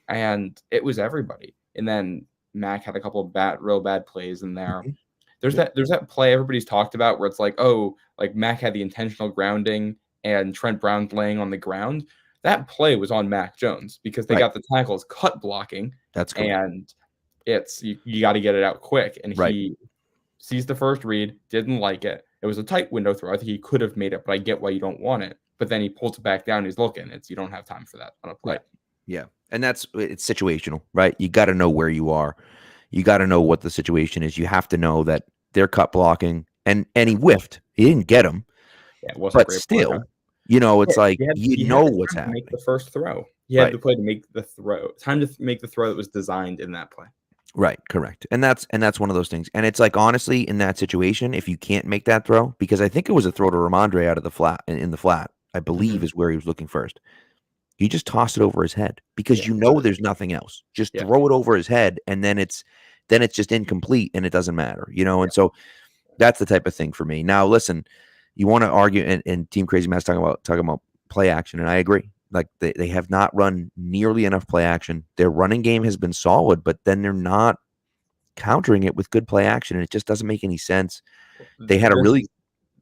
And it was everybody. And then Mac had a couple of real bad plays in there. Mm-hmm. There's that play everybody's talked about where it's like, oh, like Mac had the intentional grounding and Trent Brown's laying on the ground. That play was on Mac Jones because they got the tackles cut blocking. That's cool. And it's you got to get it out quick. And he sees the first read, didn't like it. It was a tight window throw. I think he could have made it, but I get why you don't want it. But then he pulls it back down. He's looking. You don't have time for that on a play. Right. Yeah. And it's situational, right? You got to know where you are. You got to know what the situation is. You have to know that they're cut blocking, and he whiffed. He didn't get him. Yeah, it wasn't but still, it's like you know what's happening. Make the first throw. You had to play to make the throw. Time to make the throw that was designed in that play. Right, correct. And that's one of those things. And it's like, honestly, in that situation, if you can't make that throw, because I think it was a throw to Ramondre out of the flat, in the flat, I believe is where he was looking first. You just toss it over his head because there's nothing else. Just throw it over his head, and then it's just incomplete and it doesn't matter, And so that's the type of thing for me. Now, listen, you want to argue, and Team Crazy Matt's talking about play action, and I agree. Like they have not run nearly enough play action. Their running game has been solid, but then they're not countering it with good play action, and it just doesn't make any sense. They had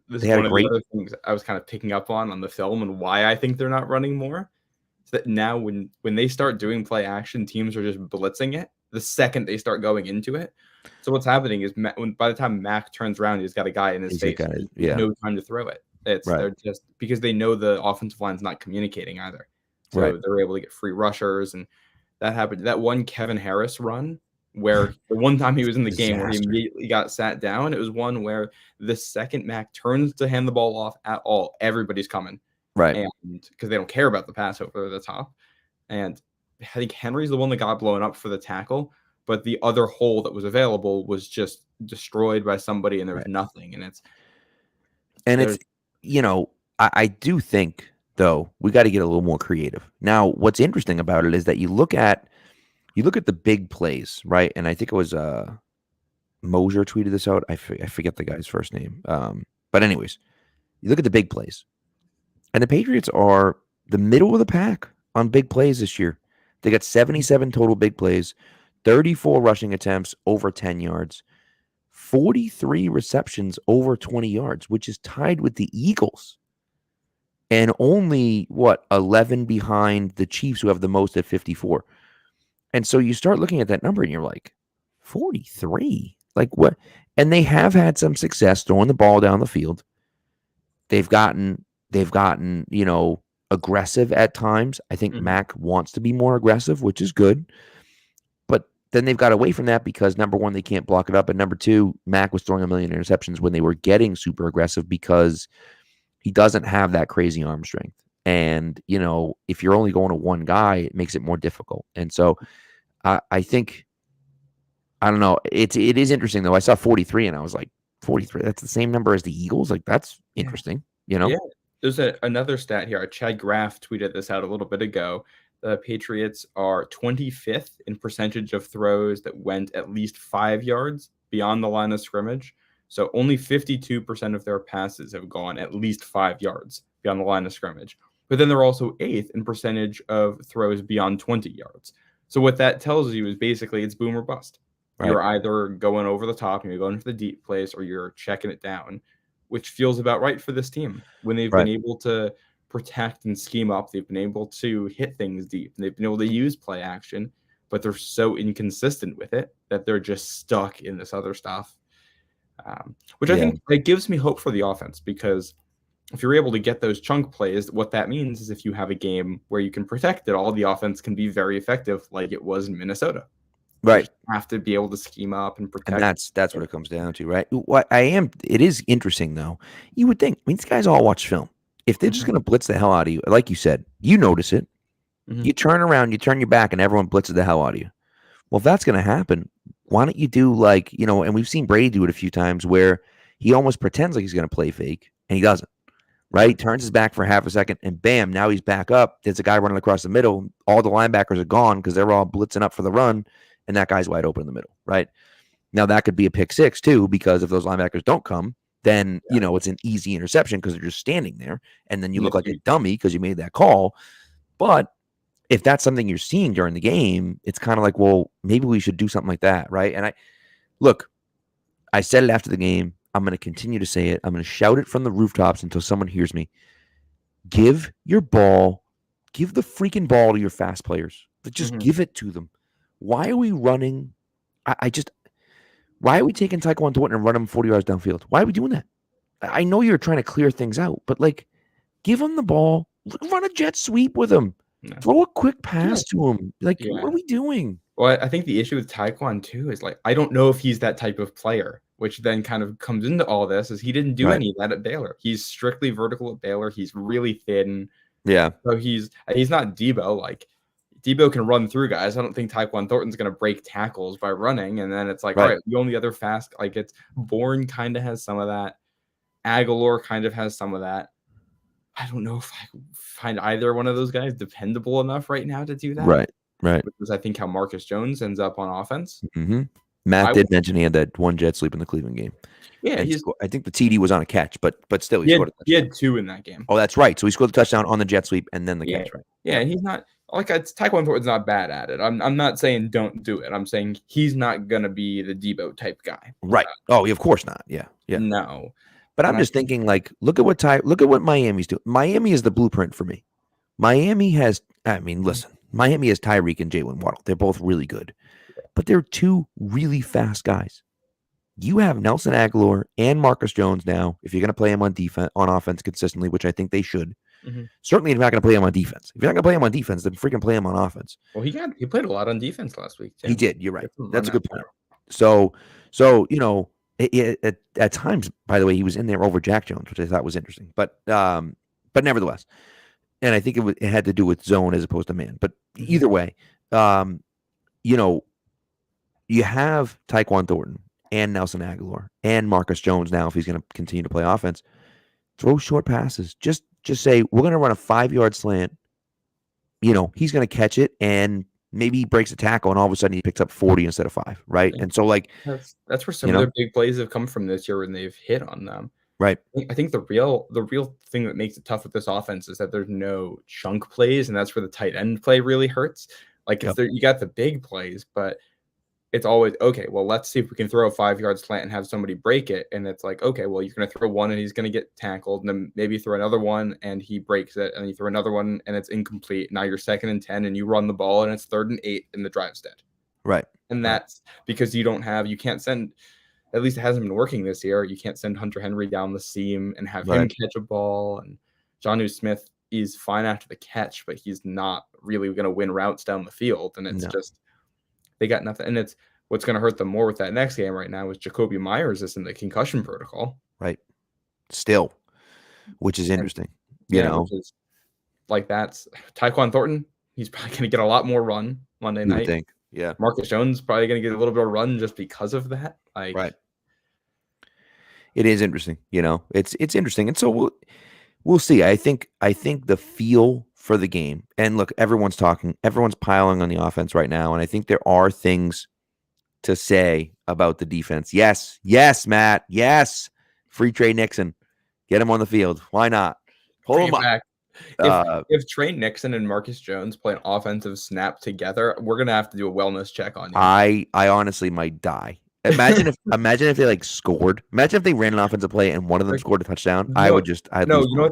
They had a great other things I was kind of picking up on the film, and why I think they're not running more. Is that now when they start doing play action, teams are just blitzing it the second they start going into it. So what's happening is by the time Mac turns around, he's got a guy in his face. No time to throw it. They're just because they know the offensive line's not communicating either. So they're able to get free rushers, and that happened. That one Kevin Harris run where the one time he was in the game where he immediately got sat down, it was one where the second Mac turns to hand the ball off at all, everybody's coming. Right. And because they don't care about the pass over the top. And I think Henry's the one that got blown up for the tackle, but the other hole that was available was just destroyed by somebody, and there was nothing. And I do think, though, we got to get a little more creative. Now, what's interesting about it is that you look at the big plays, right? And I think it was Moser tweeted this out. I forget the guy's first name. But anyways, you look at the big plays. And the Patriots are the middle of the pack on big plays this year. They got 77 total big plays, 34 rushing attempts over 10 yards, 43 receptions over 20 yards, which is tied with the Eagles. And only, 11 behind the Chiefs, who have the most at 54. And so you start looking at that number and you're like, 43? Like what? And they have had some success throwing the ball down the field. They've gotten, aggressive at times. I think Mac wants to be more aggressive, which is good. But then they've got away from that because, number one, they can't block it up. And number two, Mac was throwing a million interceptions when they were getting super aggressive because he doesn't have that crazy arm strength. And, if you're only going to one guy, it makes it more difficult. And so I think I don't know. It is interesting though. I saw 43 and I was like, 43. That's the same number as the Eagles. Like that's interesting. You know. Yeah. There's another stat here. Chad Graff tweeted this out a little bit ago. The Patriots are 25th in percentage of throws that went at least 5 yards beyond the line of scrimmage. So only 52% of their passes have gone at least 5 yards beyond the line of scrimmage. But then they're also 8th in percentage of throws beyond 20 yards. So what that tells you is basically it's boom or bust. Right. You're either going over the top and you're going for the deep plays, or you're checking it down, which feels about right for this team. When they've been able to protect and scheme up, they've been able to hit things deep, and they've been able to use play action, but they're so inconsistent with it that they're just stuck in this other stuff, which I think it gives me hope for the offense, because if you're able to get those chunk plays, what that means is if you have a game where you can protect it all, the offense can be very effective like it was in Minnesota. Right. You have to be able to scheme up and protect. And that's what it comes down to, right? It is interesting though. You would think, I mean, these guys all watch film. If they're just going to blitz the hell out of you, like you said, you notice it. You turn around, you turn your back, and everyone blitzes the hell out of you. Well, if that's going to happen, why don't you do like, and we've seen Brady do it a few times where he almost pretends like he's going to play fake, and he doesn't, right? Turns his back for half a second, and bam, now he's back up. There's a guy running across the middle. All the linebackers are gone because they're all blitzing up for the run, and that guy's wide open in the middle, right? Now, that could be a pick six, too, because if those linebackers don't come, then, it's an easy interception because they're just standing there, and then you look like a dummy because you made that call. But if that's something you're seeing during the game, it's kind of like, well, maybe we should do something like that, right? And I said it after the game. I'm going to continue to say it. I'm going to shout it from the rooftops until someone hears me. Give the freaking ball to your fast players. Just give it to them. Why are we running? Why are we taking Tyquan Thornton and running him 40 yards downfield? Why are we doing that? I know you're trying to clear things out, but give him the ball. Run a jet sweep with him. No. Throw a quick pass to him. What are we doing? Well, I think the issue with Tyquan too is I don't know if he's that type of player, which then kind of comes into all this is he didn't do any of that at Baylor. He's strictly vertical at Baylor. He's really thin. Yeah. So he's not Debo. Debo can run through guys. I don't think Tyquan Thornton's going to break tackles by running. And then it's all right, the only other fast, it's Bourne kind of has some of that. Aguilar kind of has some of that. I don't know if I find either one of those guys dependable enough right now to do that. Right. Which is, I think, how Marcus Jones ends up on offense. Mm-hmm. Matt did mention he had that one jet sweep in the Cleveland game. Yeah, I think the TD was on a catch, but still he had 2 in that game. Oh, that's right. So he scored the touchdown on the jet sweep and then the catch, right? Yeah, and he's not Tyquan Thornton's not bad at it. I'm not saying don't do it. I'm saying he's not gonna be the Debo type guy. Right. Oh, of course not. Yeah. No. But I'm just thinking, look at what Miami's doing. Miami is the blueprint for me. Miami has Tyreek and Jalen Waddle. They're both really good, but they're 2 really fast guys. You have Nelson Aguilar and Marcus Jones now. If you're going to play him on offense consistently, which I think they should, certainly you're not going to play him on defense. If you're not going to play him on defense, then freaking play him on offense. Well, he played a lot on defense last week. Too. He did. You're right. That's a good point. So at times, by the way, he was in there over Jack Jones, which I thought was interesting. But nevertheless, and I think it had to do with zone as opposed to man. But either way, you have Tyquan Thornton and Nelson Aguilar and Marcus Jones now if he's going to continue to play offense. Throw short passes. Just say, we're going to run a 5-yard slant. He's going to catch it and maybe he breaks a tackle and all of a sudden he picks up 40 instead of 5, right? And so that's where some of their big plays have come from this year when they've hit on them. Right. I think the real thing that makes it tough with this offense is that there's no chunk plays, and that's where the tight end play really hurts. You got the big plays, but it's always okay. Well, let's see if we can throw a 5-yard slant and have somebody break it. And it's okay, well, you're going to throw one and he's going to get tackled, and then maybe throw another one and he breaks it, and you throw another one and it's incomplete. Now you're 2nd and 10 and you run the ball and it's 3rd and 8 and the drive's dead. Right. And that's because you can't send. At least it hasn't been working this year. You can't send Hunter Henry down the seam and have him catch a ball. And Jonnu Smith is fine after the catch, but he's not really going to win routes down the field. And it's just they got nothing. And it's what's going to hurt them more with that next game right now is Jacoby Myers is in the concussion protocol. Right. Still, which is interesting. Which is, that's Tyquan Thornton. He's probably going to get a lot more run Monday night. Yeah. Marcus Jones probably going to get a little bit of run just because of that. Like, right. It is interesting. It's interesting. And so we'll see. I think the feel for the game, and look, everyone's piling on the offense right now. And I think there are things to say about the defense. Yes, Matt. Yes. Free Trey Nixon. Get him on the field. Why not? Pull him up. Back. If Trey Nixon and Marcus Jones play an offensive snap together, we're gonna have to do a wellness check on you. I honestly might die. Imagine if they scored. Imagine if they ran an offensive play and one of them scored a touchdown. You know what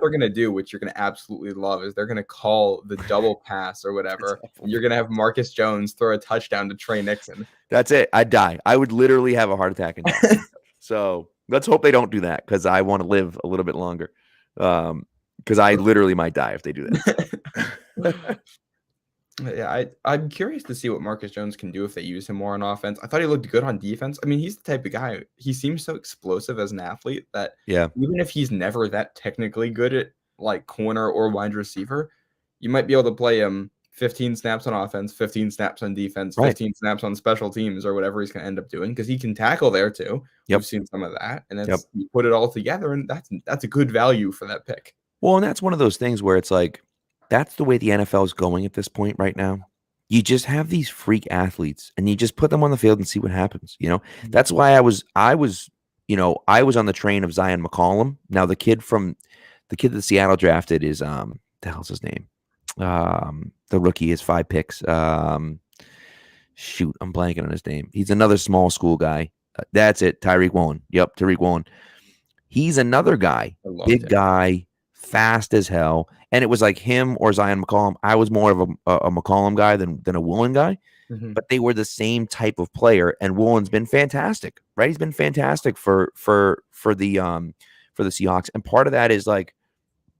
they're gonna do, which you're gonna absolutely love, is they're gonna call the double pass or whatever. You're gonna have Marcus Jones throw a touchdown to Trey Nixon. That's it. I'd die. I would literally have a heart attack and die. So let's hope they don't do that, because I want to live a little bit longer. Because I literally might die if they do that. Yeah, I'm curious to see what Marcus Jones can do if they use him more on offense. I thought he looked good on defense. I mean, he's the type of guy, he seems so explosive as an athlete that even if he's never that technically good at like corner or wide receiver, you might be able to play him 15 snaps on offense, 15 snaps on defense, 15 snaps on special teams, or whatever he's going to end up doing, because he can tackle there too. We've seen some of that, and that's you put it all together, and that's a good value for that pick. Well, and that's one of those things where it's like, that's the way the NFL is going at this point right now. You just have these freak athletes and you just put them on the field and see what happens. That's why I was on the train of Zion McCollum. Now the kid that Seattle drafted is the hell's his name? The rookie is 5 picks. Shoot, I'm blanking on his name. He's another small school guy. That's it. Tyreek Woolen. Yep, Tyreek Woolen. He's another guy, big guy, fast as hell. And it was like him or Zion McCollum. I was more of a McCollum guy than a Woolen guy, but they were the same type of player. And Woolen's been fantastic, right? He's been fantastic for the Seahawks. And part of that is like,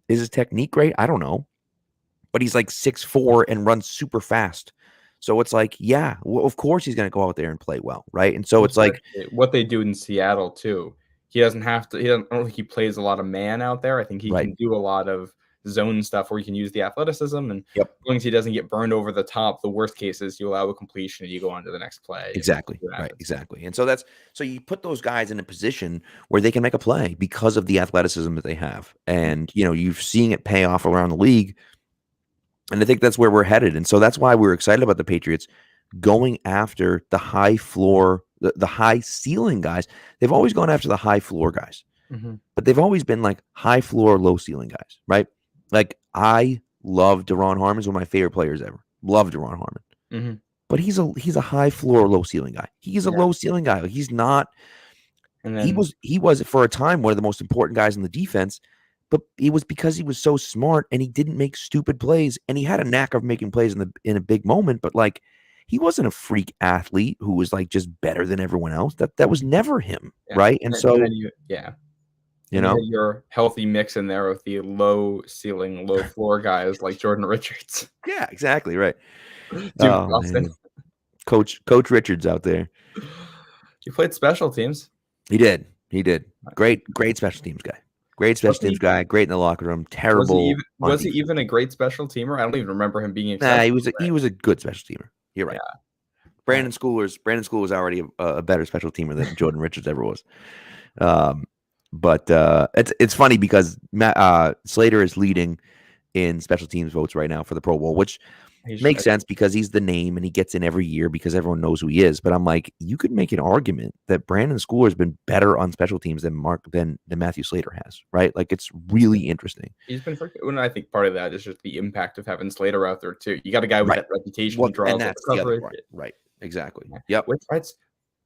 is his technique great? I don't know, but he's like 6'4" and runs super fast. So it's like, yeah, well, of course he's going to go out there and play well, right? And so it's like what they do in Seattle too. He doesn't have to. I don't think he plays a lot of man out there. I think he can do a lot of zone stuff where you can use the athleticism, and as long as he doesn't get burned over the top, the worst case is you allow a completion and you go on to the next play. Exactly. Right. Exactly. And so you put those guys in a position where they can make a play because of the athleticism that they have. And, you've seen it pay off around the league. And I think that's where we're headed. And so that's why we're excited about the Patriots going after the high floor, the high ceiling guys. They've always gone after the high floor guys, but they've always been like high floor, low ceiling guys, right? Like, I love Deron Harmon. He's one of my favorite players ever. Love Deron Harmon. But he's a high floor, low ceiling guy. He's a low ceiling guy. Like, he's not. And then, he was for a time one of the most important guys in the defense. But it was because he was so smart and he didn't make stupid plays, and he had a knack of making plays in a big moment. But like, he wasn't a freak athlete who was like just better than everyone else. That was never him, right? And so your healthy mix in there with the low ceiling, low floor guys like Jordan Richards. Yeah, exactly right. Coach Richards out there. He played special teams. He did. Great special teams guy. Great special teams guy. Great in the locker room. Terrible. Was he even a great special teamer? I don't even remember him being. He was a good special temer. You're right. Yeah. Brandon School was already a better special teamer than Jordan Richards ever was. But it's funny because Slater is leading in special teams votes right now for the Pro Bowl, which makes sense because he's the name and he gets in every year because everyone knows who he is. But I'm like, you could make an argument that Brandon Schooler has been better on special teams than Matthew Slater has, right? Like, it's really interesting. He's been and I think part of that is just the impact of having Slater out there too. You got a guy with that reputation, and that's the other part. Right? Exactly. Yep.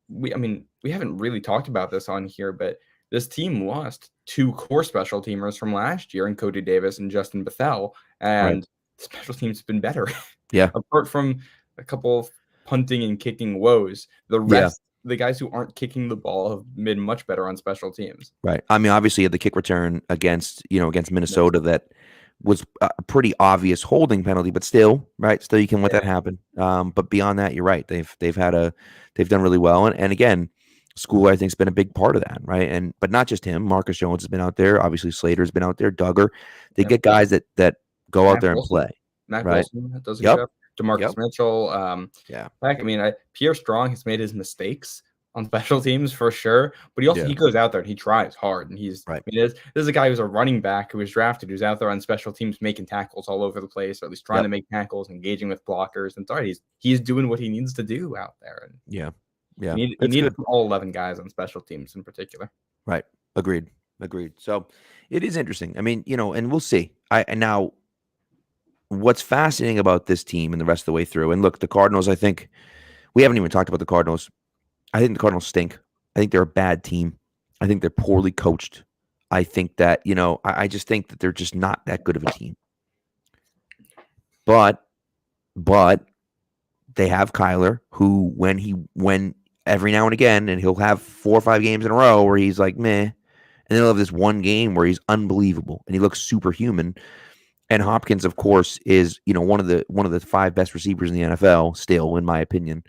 We haven't really talked about this on here, but this team lost 2 core special teamers from last year in Cody Davis and Justin Bethel, and special teams have been better. Yeah. Apart from a couple of punting and kicking woes, the rest, the guys who aren't kicking the ball have been much better on special teams. Right. I mean, obviously, the kick return against Minnesota, that was a pretty obvious holding penalty, but still, right? Still, you can let that happen. But beyond that, you're right. They've done really well, and again, School, I think, has been a big part of that, right? But not just him. Marcus Jones has been out there. Obviously, Slater's been out there. Duggar. They get guys that go out there and play. Matt right? Wilson does a good job. DeMarcus Mitchell. Yeah. Like, I mean, Pierre Strong has made his mistakes on special teams for sure, but he goes out there and he tries hard, and he's right. I mean, this is a guy who's a running back who was drafted, who's out there on special teams making tackles all over the place, or at least trying to make tackles, engaging with blockers, and he's doing what he needs to do out there. And yeah, you need all 11 guys on special teams in particular. Right. Agreed. So it is interesting. I mean, and we'll see. And now what's fascinating about this team and the rest of the way through, and look, the Cardinals, I think we haven't even talked about the Cardinals. I think the Cardinals stink. I think they're a bad team. I think they're poorly coached. I think that, I just think that they're just not that good of a team. But they have Kyler, who when every now and again, and he'll have 4 or 5 games in a row where he's like, meh. And then he'll have this one game where he's unbelievable and he looks superhuman. And Hopkins, of course, is, one of the 5 best receivers in the NFL still, in my opinion.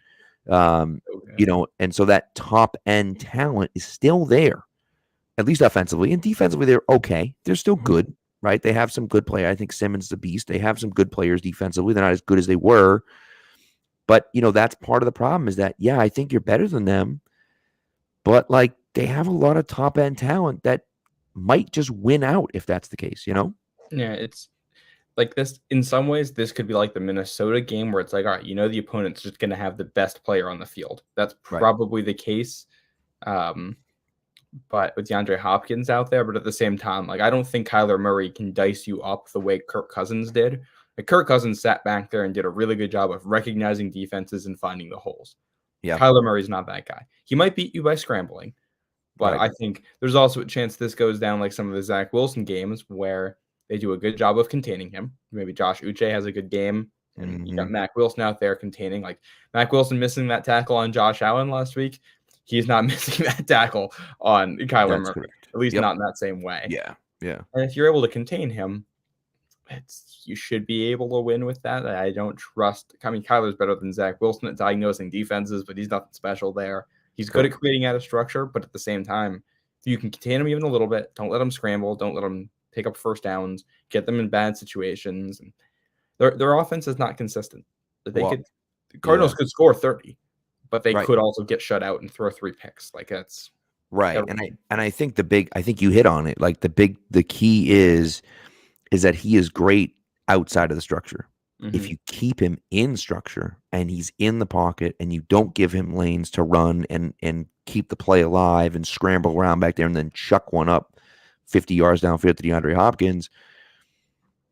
And so that top end talent is still there, at least offensively, and defensively. They're okay. They're still good, right? They have some good players. I think Simmons is a beast. They have some good players defensively. They're not as good as they were, but that's part of the problem is that, I think you're better than them, but like they have a lot of top end talent that might just win out if that's the case, Yeah. It's like this, in some ways, this could be like the Minnesota game where it's like, all right, the opponent's just going to have the best player on the field. That's probably the case. But with DeAndre Hopkins out there, but at the same time, like, I don't think Kyler Murray can dice you up the way Kirk Cousins did. Like, Kirk Cousins sat back there and did a really good job of recognizing defenses and finding the holes. Yeah. Kyler Murray's not that guy. He might beat you by scrambling, but I think there's also a chance this goes down like some of the Zach Wilson games where they do a good job of containing him. Maybe Josh Uche has a good game, and you got Mac Wilson out there containing. Like Mac Wilson missing that tackle on Josh Allen last week. He's not missing that tackle on Kyler Murray, at least not in that same way. Yeah. And if you're able to contain him, you should be able to win with that. I don't trust. I mean, Kyler's better than Zach Wilson at diagnosing defenses, but he's nothing special there. He's good at creating out of structure, but at the same time, if you can contain him even a little bit, don't let him scramble, don't let him pick up first downs, get them in bad situations. And their offense is not consistent. The Cardinals could score 30, but they could also get shut out and throw 3 picks. Like that's right. And I think I think you hit on it. Like the key is that he is great outside of the structure. Mm-hmm. If you keep him in structure and he's in the pocket and you don't give him lanes to run and keep the play alive and scramble around back there and then chuck one up 50 yards downfield to DeAndre Hopkins,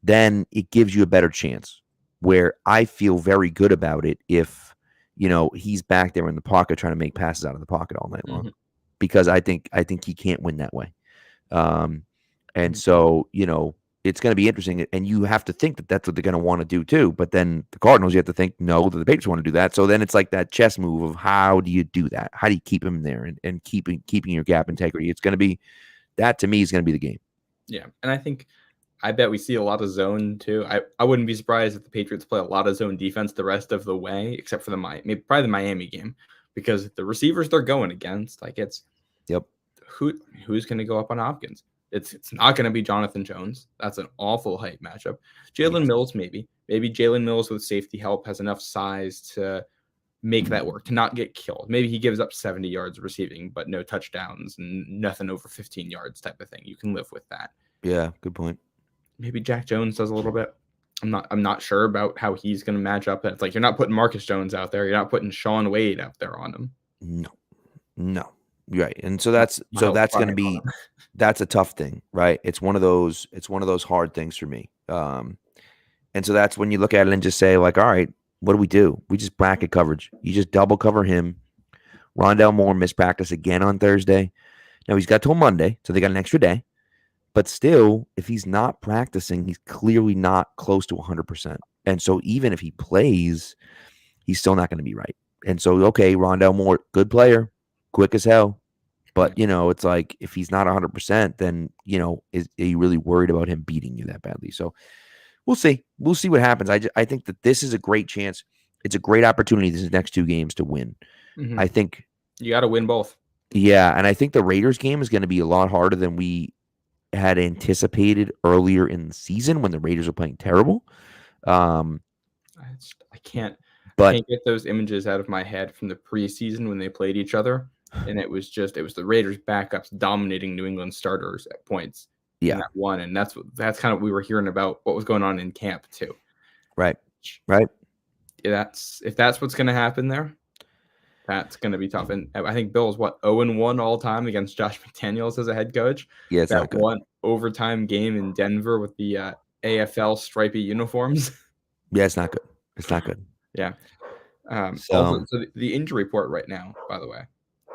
then it gives you a better chance. Where I feel very good about it if, he's back there in the pocket trying to make passes out of the pocket all night long, because I think he can't win that way. And so, it's going to be interesting, and you have to think that that's what they're going to want to do too. But then the Cardinals, you have to think, no, that the Patriots want to do that. So then it's like that chess move of how do you do that? How do you keep him there and keeping your gap integrity? It's going to be that, to me, is going to be the game. Yeah, and I bet we see a lot of zone too. I wouldn't be surprised if the Patriots play a lot of zone defense the rest of the way, except for probably the Miami game, because the receivers they're going against, like it's who's going to go up on Hopkins? It's not going to be Jonathan Jones. That's an awful hype matchup. Jalen Mills, maybe Jalen Mills with safety help has enough size to make that work, to not get killed. Maybe he gives up 70 yards receiving, but no touchdowns and nothing over 15 yards type of thing. You can live with that. Yeah, good point. Maybe Jack Jones does a little bit. I'm not sure about how he's going to match up. It's like you're not putting Marcus Jones out there. You're not putting Sean Wade out there on him. No. Right. And so that's going to be, that's a tough thing, right? It's one of those hard things for me. And so that's when you look at it and just say like, all right, what do? We just bracket coverage. You just double cover him. Rondell Moore missed practice again on Thursday. Now he's got till Monday, so they got an extra day. But still, if he's not practicing, he's clearly not close to 100%. And so even if he plays, he's still not going to be right. And so, okay, Rondell Moore, good player, quick as hell. But, it's like if he's not 100%, then, are you really worried about him beating you that badly? So we'll see. We'll see what happens. I think that this is a great chance. It's a great opportunity, these next 2 games, to win. Mm-hmm. I think you got to win both. Yeah, and I think the Raiders game is going to be a lot harder than we had anticipated earlier in the season when the Raiders were playing terrible. I can't But get those images out of my head from the preseason when they played each other. And it was the Raiders backups dominating New England starters at points in yeah, that one. And that's kind of what we were hearing about what was going on in camp too. right. If that's what's going to happen there, that's going to be tough. And I think Bill's 0-1 all time against Josh McDaniels as a head coach. Yeah, it's that not good. one overtime game in Denver with the AFL stripy uniforms. Yeah, it's not good. It's not good. Yeah. So Also, the injury report right now, by the way,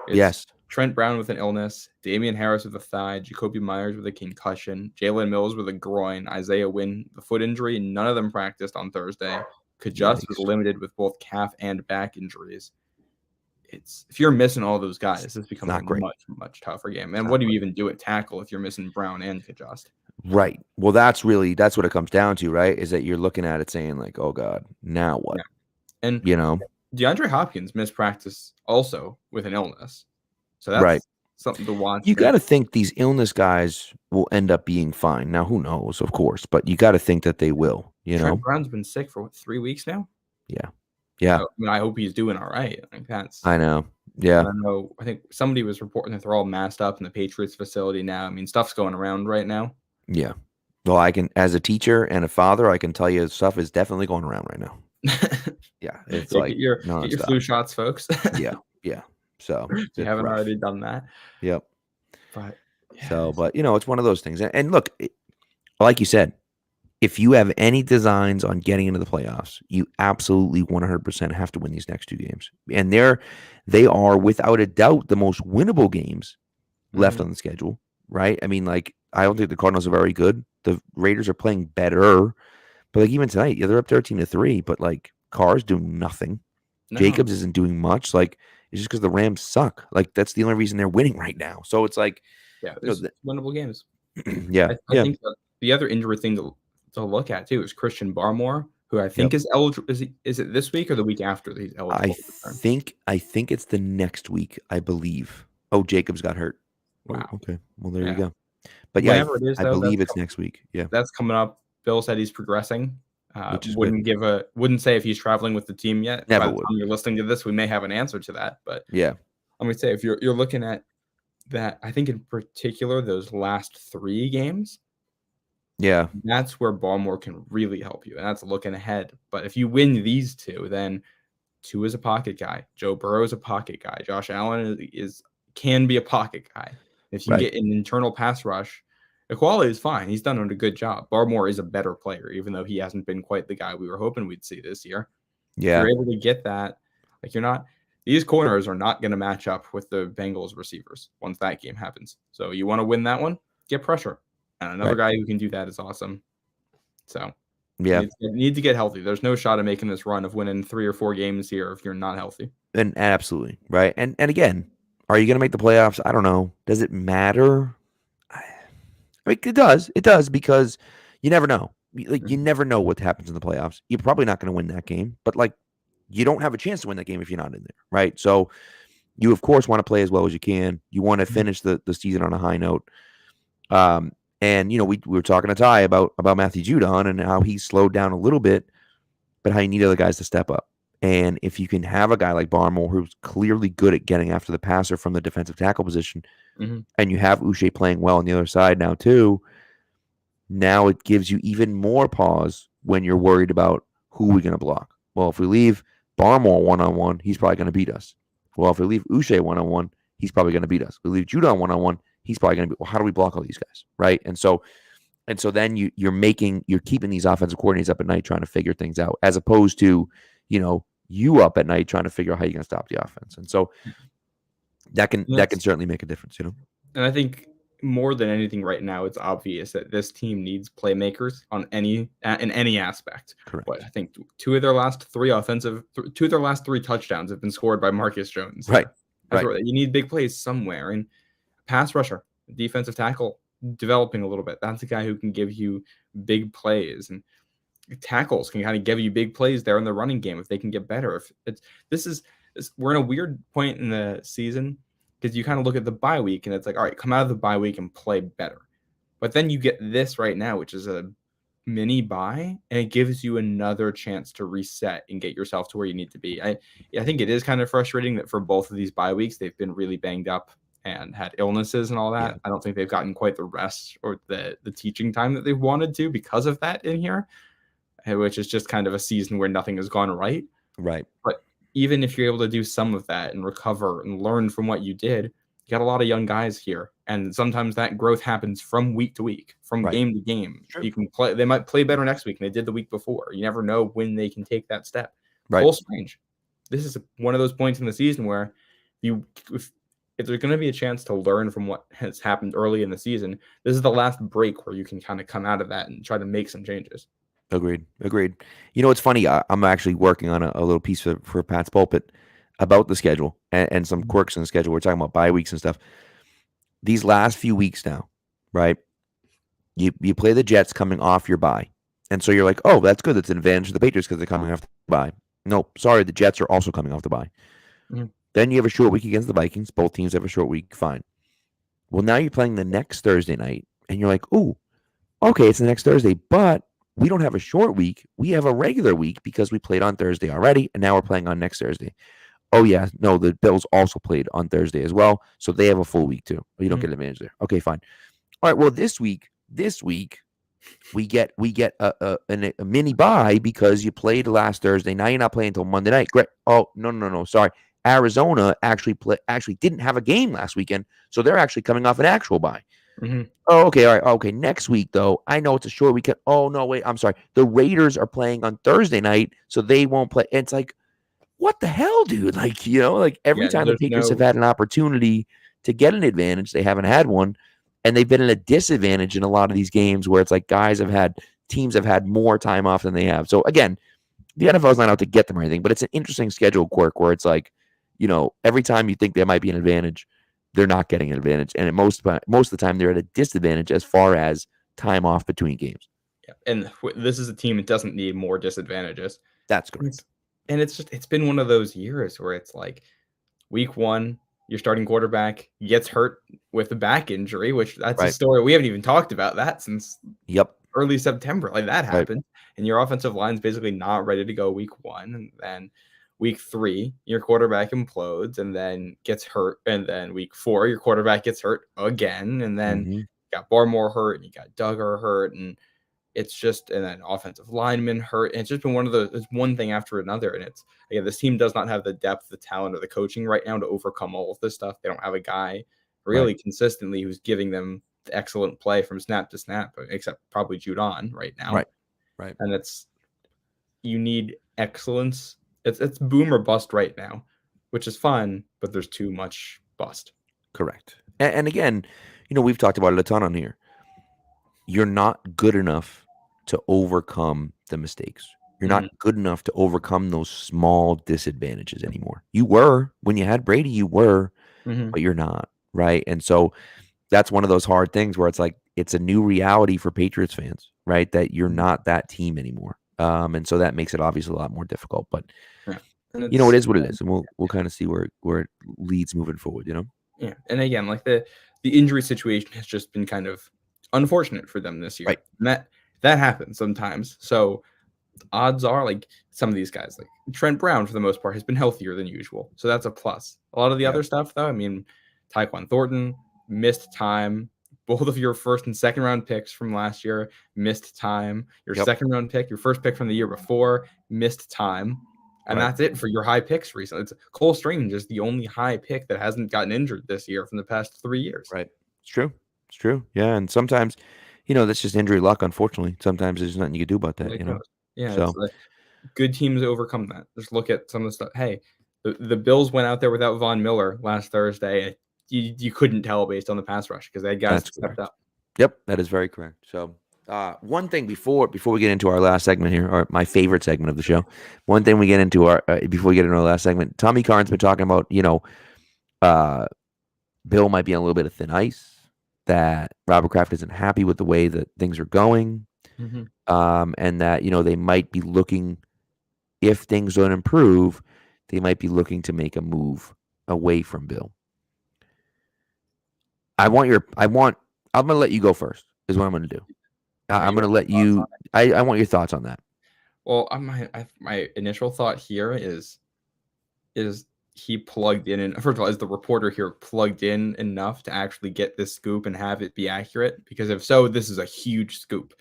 is yes, Trent Brown with an illness, Damian Harris with a thigh, Jacoby Myers with a concussion, Jalen Mills with a groin, Isaiah Wynn the foot injury. None of them practiced on Thursday. Kajust was limited with both calf and back injuries. If you're missing all those guys, this becomes a much, much tougher game. And what do you even do at tackle if you're missing Brown and Kajust? Right. Well, that's what it comes down to, right? Is that you're looking at it saying like, oh God, now what? Yeah. And DeAndre Hopkins missed practice also with an illness. So that's something to watch. You got to think these illness guys will end up being fine. Now, who knows, of course, but you got to think that they will, Trent Brown's been sick for 3 weeks now? Yeah. Yeah. So, I hope he's doing all right. I know. Yeah. I think somebody was reporting that they're all masked up in the Patriots facility now. Stuff's going around right now. Yeah. Well, as a teacher and a father, I can tell you stuff is definitely going around right now. Yeah. It's get your flu shots, folks. Yeah. Yeah. So if you haven't already done that. Yep. But it's one of those things. And look, like you said, if you have any designs on getting into the playoffs, you absolutely 100% have to win these next 2 games. And they are without a doubt the most winnable games left on the schedule, right? I don't think the Cardinals are very good. The Raiders are playing better. But even tonight, they're up 13-3, but Carr's doing nothing. No. Jacobs isn't doing much. It's just because the Rams suck. That's the only reason they're winning right now. So it's there's winnable games. Yeah. I think the other injury thing to look at too is Christian Barmore, who I think is eligible. Is it this week or the week after that he's eligible? I think it's the next week, I believe. Oh, Jacobs got hurt. Wow. Oh, okay. Well, there you go. But yeah, I believe it's next week. Yeah. That's coming up. Bill said he's progressing. Wouldn't say if he's traveling with the team yet. Never By the would. time you're listening to this, we may have an answer to that. But yeah, I'm gonna say if you're looking at that, I think in particular those last 3 games. Yeah, that's where Baltimore can really help you, and that's looking ahead. But if you win these 2, then 2 is a pocket guy. Joe Burrow is a pocket guy. Josh Allen can be a pocket guy. If you get an internal pass rush, the quality is fine. He's done a good job. Barmore is a better player, even though he hasn't been quite the guy we were hoping we'd see this year. Yeah, if you're able to get that. These corners are not going to match up with the Bengals receivers once that game happens. So you want to win that one, get pressure. And another guy who can do that is awesome. So you need to get healthy. There's no shot of making this run of winning 3 or 4 games here if you're not healthy. And absolutely right. And again, are you going to make the playoffs? I don't know. Does it matter? It does. It does, because you never know. You never know what happens in the playoffs. You're probably not going to win that game, but you don't have a chance to win that game if you're not in there, right? So you of course want to play as well as you can. You want to finish the season on a high note. And we were talking to Ty about Matthew Judon and how he slowed down a little bit, but how you need other guys to step up. And if you can have a guy like Barmore who's clearly good at getting after the passer from the defensive tackle position, and you have Uche playing well on the other side now too, now it gives you even more pause when you're worried about who we're going to block. Well, if we leave Barmore one-on-one, he's probably going to beat us. Well, if we leave Uche one-on-one, he's probably going to beat us. If we leave Judon one-on-one, he's probably going to be, well, how do we block all these guys, right? And so then you're keeping these offensive coordinators up at night trying to figure things out, as opposed to, you up at night trying to figure out how you're going to stop the offense. And so that can certainly make a difference, And I think more than anything right now, it's obvious that this team needs playmakers in any aspect. Correct. But I think 2 of their last 3 touchdowns have been scored by Marcus Jones. Right. You need big plays somewhere, and pass rusher, defensive tackle, developing a little bit. That's a guy who can give you big plays, and tackles can kind of give you big plays there in the running game if they can get better. We're in a weird point in the season, because you kind of look at the bye week and it's all right, come out of the bye week and play better. But then you get this right now, which is a mini bye, and it gives you another chance to reset and get yourself to where you need to be. I think it is kind of frustrating that for both of these bye weeks, they've been really banged up and had illnesses and all that. Yeah. I don't think they've gotten quite the rest or the teaching time that they wanted to because of that in here, which is just kind of a season where nothing has gone right. Right. But even if you're able to do some of that and recover and learn from what you did, you got a lot of young guys here. And sometimes that growth happens from week to week, from game to game. True. You can play, they might play better next week than they did the week before. You never know when they can take that step. Right. Full strange. This is one of those points in the season where if there's going to be a chance to learn from what has happened early in the season, this is the last break where you can kind of come out of that and try to make some changes. Agreed. You know, it's funny. I'm actually working on a little piece for Pat's Pulpit about the schedule and some quirks in the schedule. We're talking about bye weeks and stuff. These last few weeks now, right? You play the Jets coming off your bye. And so you're like, oh, that's good. That's an advantage for the Patriots because they're coming off the bye. No, sorry, the Jets are also coming off the bye. Mm-hmm. Then you have a short week against the Vikings. Both teams have a short week. Fine. Well, now you're playing the next Thursday night, and you're like, ooh, okay, it's the next Thursday, but we don't have a short week. We have a regular week because we played on Thursday already, and now we're playing on next Thursday. Oh, yeah, no, the Bills also played on Thursday as well, so they have a full week too. You don't get an advantage there. Okay, fine. All right, well, this week, we get a mini bye because you played last Thursday. Now you're not playing until Monday night. Great. Oh, no. Sorry. Arizona actually didn't have a game last weekend, so they're actually coming off an actual bye. Mm-hmm. Oh, okay. All right. Okay. Next week, though, I know it's a short weekend. Oh, no, wait. I'm sorry. The Raiders are playing on Thursday night, so they won't play. And it's like, what the hell, dude? Like, you know, like every time the Patriots have had an opportunity to get an advantage, they haven't had one. And they've been in a disadvantage in a lot of these games where it's like teams have had more time off than they have. So again, the NFL's not out to get them or anything, but it's an interesting schedule quirk where it's like, you know, every time you think there might be an advantage, they're not getting an advantage. And most of the time they're at a disadvantage as far as time off between games. Yeah. And this is a team that doesn't need more disadvantages. That's correct. And it's been one of those years where it's like week one, your starting quarterback gets hurt with a back injury, which that's a story. We haven't even talked about that since early September. Like that happened. And your offensive line's basically not ready to go week one. And then week 3, your quarterback implodes and then gets hurt. And then week 4, your quarterback gets hurt again. And then you got Barmore hurt and you got Duggar hurt. And it's just, and then offensive linemen hurt. And it's just been one of those, it's one thing after another. And it's, again, this team does not have the depth, the talent, or the coaching right now to overcome all of this stuff. They don't have a guy really consistently who's giving them the excellent play from snap to snap, except probably Judon right now. Right. And you need excellence. It's boom or bust right now, which is fun, but there's too much bust. Correct. And again, you know, we've talked about it a ton on here. You're not good enough to overcome the mistakes. You're not good enough to overcome those small disadvantages anymore. You were when you had Brady, you were, but you're not, right? And so that's one of those hard things where it's like it's a new reality for Patriots fans, right? That you're not that team anymore. And so that makes it obviously a lot more difficult. But you know, it is what it is, and we'll kind of see where it leads moving forward. You know, yeah. And again, like the injury situation has just been kind of unfortunate for them this year. Right. And that happens sometimes. So odds are like some of these guys, like Trent Brown for the most part, has been healthier than usual. So that's a plus. A lot of the other stuff though, I mean, Tyquan Thornton missed time. Both of your first and second round picks from last year missed time. Your second round pick, your first pick from the year before, missed time. And that's it for your high picks recently. It's Cole Strange is the only high pick that hasn't gotten injured this year from the past 3 years. Right. It's true. Yeah. And sometimes, you know, that's just injury luck, unfortunately. Sometimes there's nothing you can do about that, you know. Yeah. So like good teams overcome that. Just look at some of the stuff. Hey, the Bills went out there without Von Miller last Thursday. And you couldn't tell based on the pass rush because they had guys stepped up. Yep, that is very correct. So one thing before we get into our last segment here, or my favorite segment of the show, one thing we get into before we get into our last segment, Tommy Karn's been talking about, you know, Bill might be on a little bit of thin ice, that Robert Kraft isn't happy with the way that things are going, and that, you know, they might be looking, if things don't improve, they might be looking to make a move away from Bill. I'm going to let you go first, is what I'm going to do. I'm going to let you. I want your thoughts on that. Well, my initial thought here is he plugged in, and first of all, is the reporter here plugged in enough to actually get this scoop and have it be accurate? Because if so, this is a huge scoop.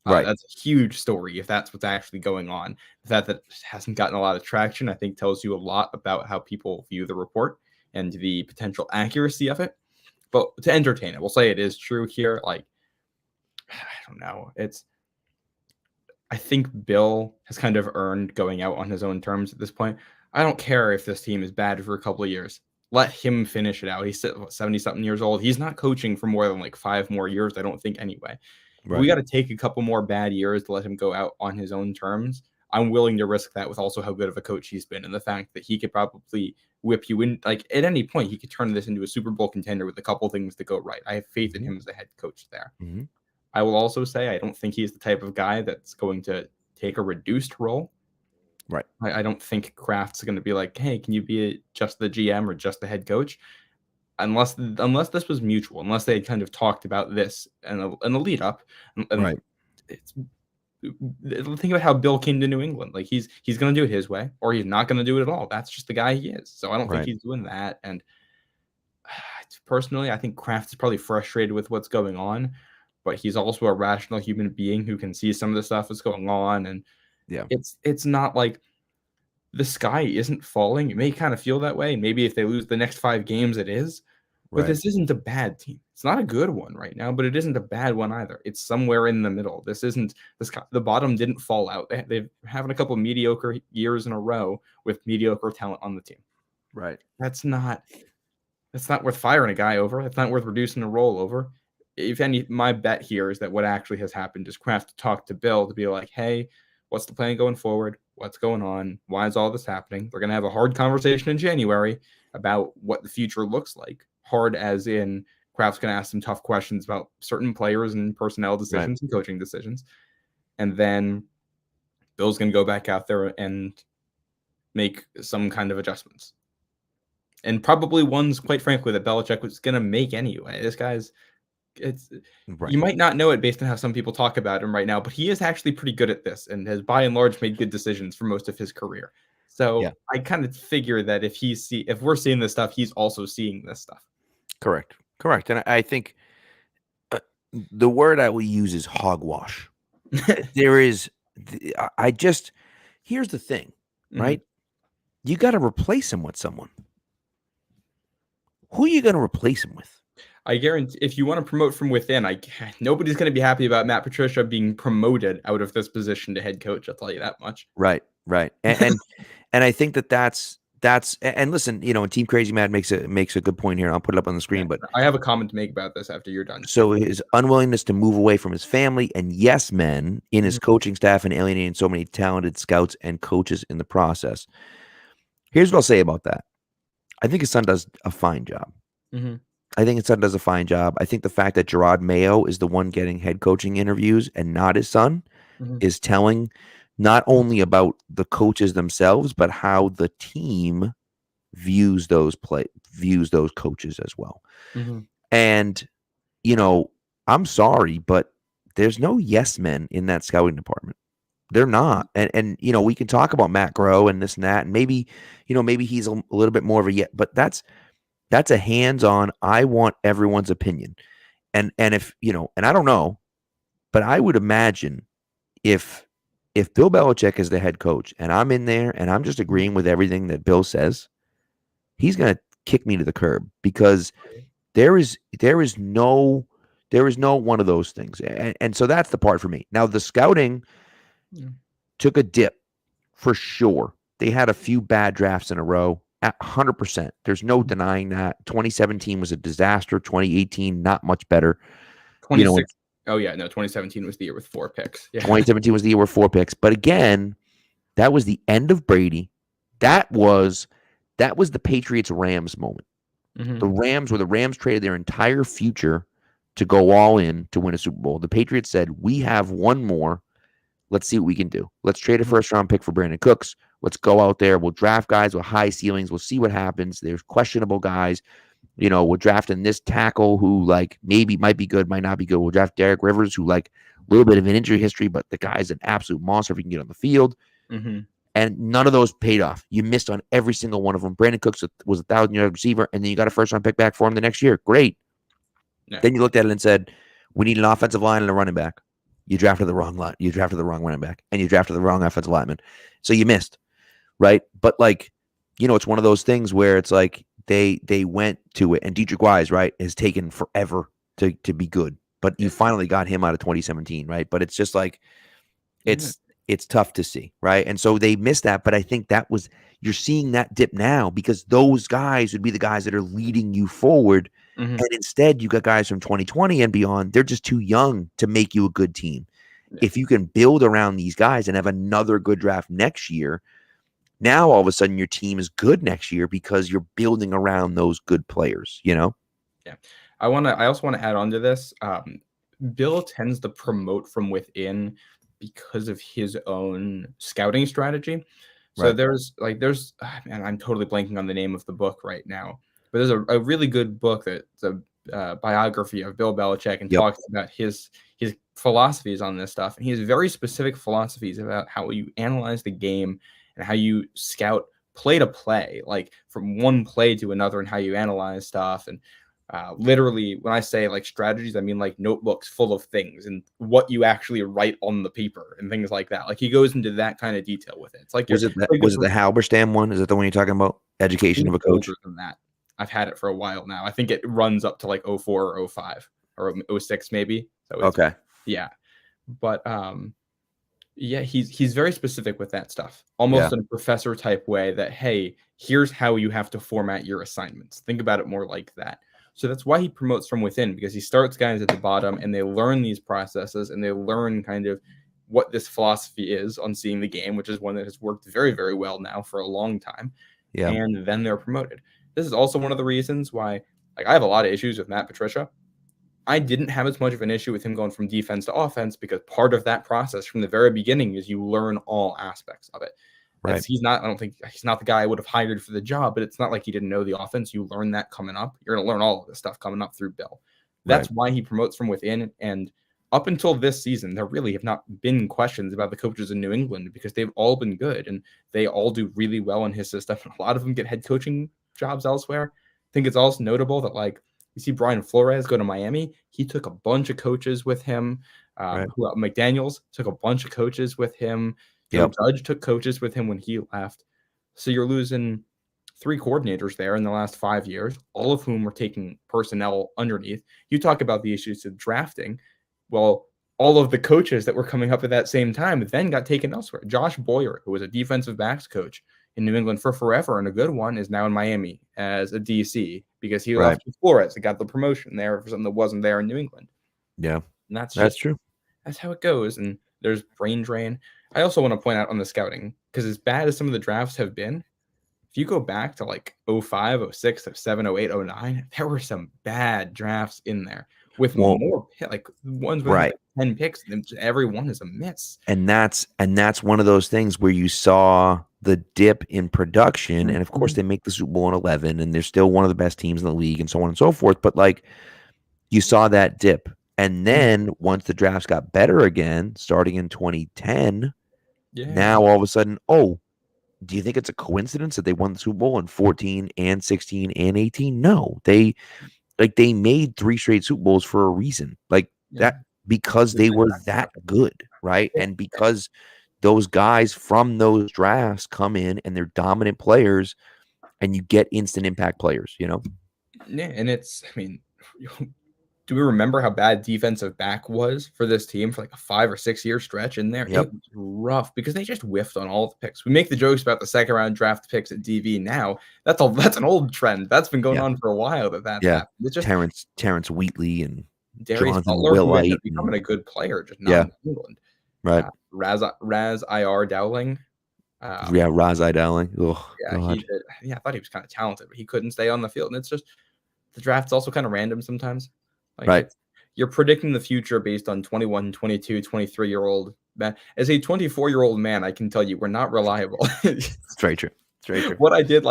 Right. That's a huge story if that's what's actually going on. The fact that it hasn't gotten a lot of traction, I think, tells you a lot about how people view the report and the potential accuracy of it. But to entertain it, we'll say it is true here. Like, I don't know. I think Bill has kind of earned going out on his own terms at this point. I don't care if this team is bad for a couple of years. Let him finish it out. He's 70-something years old. He's not coaching for more than like 5 more years, I don't think, anyway. Right. We got to take a couple more bad years to let him go out on his own terms. I'm willing to risk that with also how good of a coach he's been and the fact that he could probably whip you in. Like, at any point, he could turn this into a Super Bowl contender with a couple things to go right. I have faith in him as a head coach there. Mm-hmm. I will also say I don't think he's the type of guy that's going to take a reduced role. Right. I don't think Kraft's going to be like, hey, can you be just the GM or just the head coach? Unless this was mutual, unless they had kind of talked about this in a lead up. And right. Think about how Bill came to New England. Like he's going to do it his way, or he's not going to do it at all. That's just the guy he is. So I don't think he's doing that. And personally, I think Kraft is probably frustrated with what's going on, but he's also a rational human being who can see some of the stuff that's going on. And it's not like the sky isn't falling. It may kind of feel that way. Maybe if they lose the next 5 games, it is. But this isn't a bad team. It's not a good one right now, but it isn't a bad one either. It's somewhere in the middle. The bottom didn't fall out. They've having a couple of mediocre years in a row with mediocre talent on the team. Right. That's not worth firing a guy over. That's not worth reducing a role over. If any, my bet here is that what actually has happened is Kraft talked to Bill to be like, hey, what's the plan going forward? What's going on? Why is all this happening? They're going to have a hard conversation in January about what the future looks like. Hard as in Kraft's going to ask some tough questions about certain players and personnel decisions and coaching decisions. And then Bill's going to go back out there and make some kind of adjustments. And probably ones, quite frankly, that Belichick was going to make anyway. This guy's you might not know it based on how some people talk about him right now, but he is actually pretty good at this and has by and large made good decisions for most of his career. So I kind of figure that if we're seeing this stuff, he's also seeing this stuff. Correct. And I think the word I will use is hogwash. Here's the thing, right? You got to replace him with someone. Who are you going to replace him with? I guarantee if you want to promote from within, nobody's going to be happy about Matt Patricia being promoted out of this position to head coach. I'll tell you that much. Right. And I think that's and listen, Team Crazy Matt makes a good point here. I'll put it up on the screen, but I have a comment to make about this after you're done. So his unwillingness to move away from his family and yes men in his coaching staff and alienating so many talented scouts and coaches in the process. Here's what I'll say about that. I think his son does a fine job. Mm-hmm. I think his son does a fine job. I think the fact that Gerard Mayo is the one getting head coaching interviews and not his son is telling not only about the coaches themselves, but how the team views those coaches as well. Mm-hmm. And, I'm sorry, but there's no yes men in that scouting department. They're not. And we can talk about Matt Groh and this and that, and maybe he's a little bit more of a yet, but that's a hands-on, I want everyone's opinion. And if, and I don't know, but I would imagine if Bill Belichick is the head coach and I'm in there and I'm just agreeing with everything that Bill says, he's going to kick me to the curb because there is no one of those things. And so that's the part for me. Now the scouting took a dip for sure. They had a few bad drafts in a row. At 100%. There's no denying that. 2017 was a disaster. 2018, not much better. 2017 was the year with 4 picks. Yeah. 2017 was the year with 4 picks. But again, that was the end of Brady. That was the Patriots-Rams moment. Mm-hmm. The Rams traded their entire future to go all in to win a Super Bowl. The Patriots said, we have one more. Let's see what we can do. Let's trade a first-round pick for Brandon Cooks. Let's go out there. We'll draft guys with high ceilings. We'll see what happens. There's questionable guys. We're drafting this tackle who maybe might be good, might not be good. We'll draft Derek Rivers who little bit of an injury history, but the guy's an absolute monster if he can get on the field. Mm-hmm. And none of those paid off. You missed on every single one of them. Brandon Cooks was a 1,000-yard receiver, and then you got a first-round pick back for him the next year. Great. Yeah. Then you looked at it and said, we need an offensive line and a running back. You drafted the wrong line. You drafted the wrong running back, and you drafted the wrong offensive lineman. So you missed, right? But, like, you know, it's one of those things where it's like they went to it, and Dietrich Wise, right, has taken forever to be good. But you finally got him out of 2017, right? But it's just like it's tough to see, right? And so they missed that. But I think that was you're seeing that dip now because those guys would be the guys that are leading you forward. Mm-hmm. And instead, you got guys from 2020 and beyond. They're just too young to make you a good team. Yeah. If you can build around these guys and have another good draft next year, now all of a sudden your team is good next year because you're building around those good players, you know? Yeah. I also want to add on to this. Bill tends to promote from within because of his own scouting strategy. So Right. there's and I'm totally blanking on the name of the book right now, but there's a really good book that's a biography of Bill Belichick and talks about his philosophies on this stuff. And he has very specific philosophies about how you analyze the game and how you scout play to play, like from one play to another, and how you analyze stuff. And literally, when I say like strategies, I mean like notebooks full of things and what you actually write on the paper and things like that. Like he goes into that kind of detail with it. It's like was it the Halberstam one? Is that the one you're talking about? Education of a coach. Older than that. I've had it for a while now. I think it runs up to like 04 or 05 or 06 maybe. So okay. Yeah. But yeah, he's very specific with that stuff. Almost in a professor type way that, hey, here's how you have to format your assignments. Think about it more like that. So that's why he promotes from within, because he starts guys at the bottom and they learn these processes and they learn kind of what this philosophy is on seeing the game, which is one that has worked very, very well now for a long time. Yeah. And then they're promoted. This is also one of the reasons why, like, I have a lot of issues with Matt Patricia. I didn't have as much of an issue with him going from defense to offense because part of that process from the very beginning is you learn all aspects of it. Right. I don't think he's not the guy I would have hired for the job, but it's not like he didn't know the offense. You learn that coming up. You're going to learn all of this stuff coming up through Bill. That's why he promotes from within. And up until this season, there really have not been questions about the coaches in New England because they've all been good and they all do really well in his system. A lot of them get head coaching jobs elsewhere. I think it's also notable that, like, you see Brian Flores go to Miami. He took a bunch of coaches with him. McDaniels took a bunch of coaches with him. Joe Judge took coaches with him when he left. So you're losing 3 coordinators there in the last 5 years, all of whom were taking personnel underneath. You talk about the issues of drafting. Well, all of the coaches that were coming up at that same time then got taken elsewhere. Josh Boyer, who was a defensive backs coach in New England for forever and a good one, is now in Miami as a DC because he left with Flores and got the promotion there for something that wasn't there in New England. Yeah, and that's true. That's how it goes. And there's brain drain. I also want to point out on the scouting, because as bad as some of the drafts have been, if you go back to like 05, 06, 07, 08, 09, there were some bad drafts in there with more like ones with like 10 picks. Every one is a miss. And that's one of those things where you saw the dip in production. And of course, they make the Super Bowl in 11, and they're still one of the best teams in the league, and so on and so forth. But like, you saw that dip. And then once the drafts got better again, starting in 2010, now all of a sudden, do you think it's a coincidence that they won the Super Bowl in 14 and 16 and 18? No, they made 3 straight Super Bowls for a reason, that because they were that good, right? And because those guys from those drafts come in and they're dominant players, and you get instant impact players, you know? Yeah, and do we remember how bad defensive back was for this team for like a 5 or 6 year stretch in there? It was rough because they just whiffed on all the picks. We make the jokes about the second round draft picks at DV now. That's an old trend. That's been going on for a while. That's happened. It's just Terrence Wheatley and Darius Jonathan Butler, who ended Willite up becoming a good player, just not in England. Right. Raz IR Dowling. Razai Dowling. Oh, God. He did. I thought he was kind of talented, but he couldn't stay on the field. And it's just the draft's also kind of random sometimes. You're predicting the future based on 21, 22, 23-year-old man. As a 24-year-old man, I can tell you we're not reliable. It's very true. It's very true. What I did,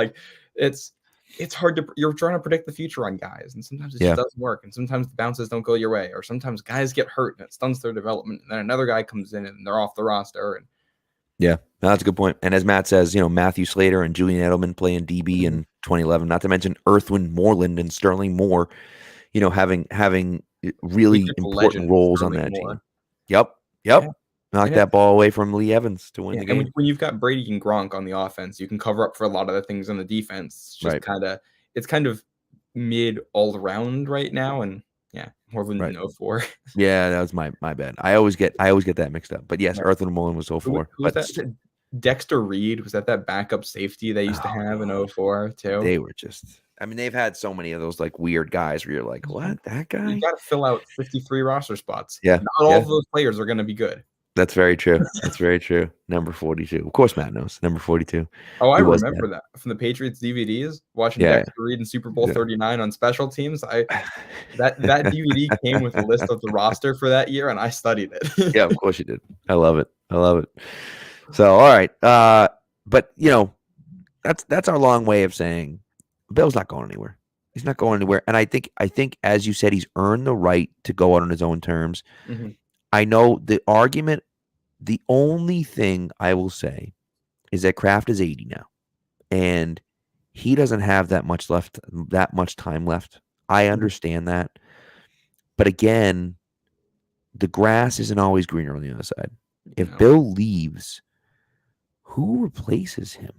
it's hard to, you're trying to predict the future on guys, and sometimes it just doesn't work, and sometimes the bounces don't go your way, or sometimes guys get hurt and it stunts their development, and then another guy comes in and they're off the roster. And yeah, that's a good point. And as Matt says, Matthew Slater and Julian Edelman playing DB in 2011, not to mention Earthwind Moreland and Sterling Moore, having really important roles on that team. Yep. Yeah. Knock that ball away from Lee Evans to win the game. And when you've got Brady and Gronk on the offense, you can cover up for a lot of the things on the defense. It's just it's kind of mid all around right now. And more than 04. Yeah, that was my bad. I always get that mixed up. But yes, Earthwind Moreland was 04. Was that Dexter Reed? Was that backup safety they used to have in 04 too? They were just, they've had so many of those like weird guys where you're like, what, that guy? You got to fill out 53 roster spots. Yeah. Not all of those players are going to be good. That's very true. That's very true. Number 42. Of course, Matt knows. Number 42. Oh, I remember that from the Patriots DVDs. Watching Dexter Reed in Super Bowl 39 on special teams. That DVD came with a list of the roster for that year, and I studied it. Yeah, of course you did. I love it. So, all right. But that's our long way of saying Bill's not going anywhere. He's not going anywhere. And I think as you said, he's earned the right to go out on his own terms. Mm-hmm. I know the argument. The only thing I will say is that Kraft is 80 now, and he doesn't have that much time left. I understand that. But again, the grass isn't always greener on the other side. If Bill leaves, who replaces him?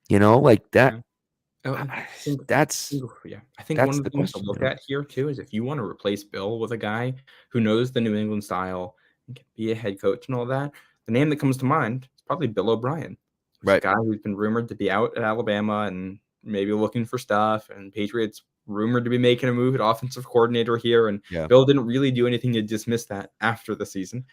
Like that. I think one of the things to look at here too is if you want to replace Bill with a guy who knows the New England style and can be a head coach and all that, the name that comes to mind is probably Bill O'Brien. Right. A guy who's been rumored to be out at Alabama and maybe looking for stuff, and Patriots rumored to be making a move at offensive coordinator here. And Bill didn't really do anything to dismiss that after the season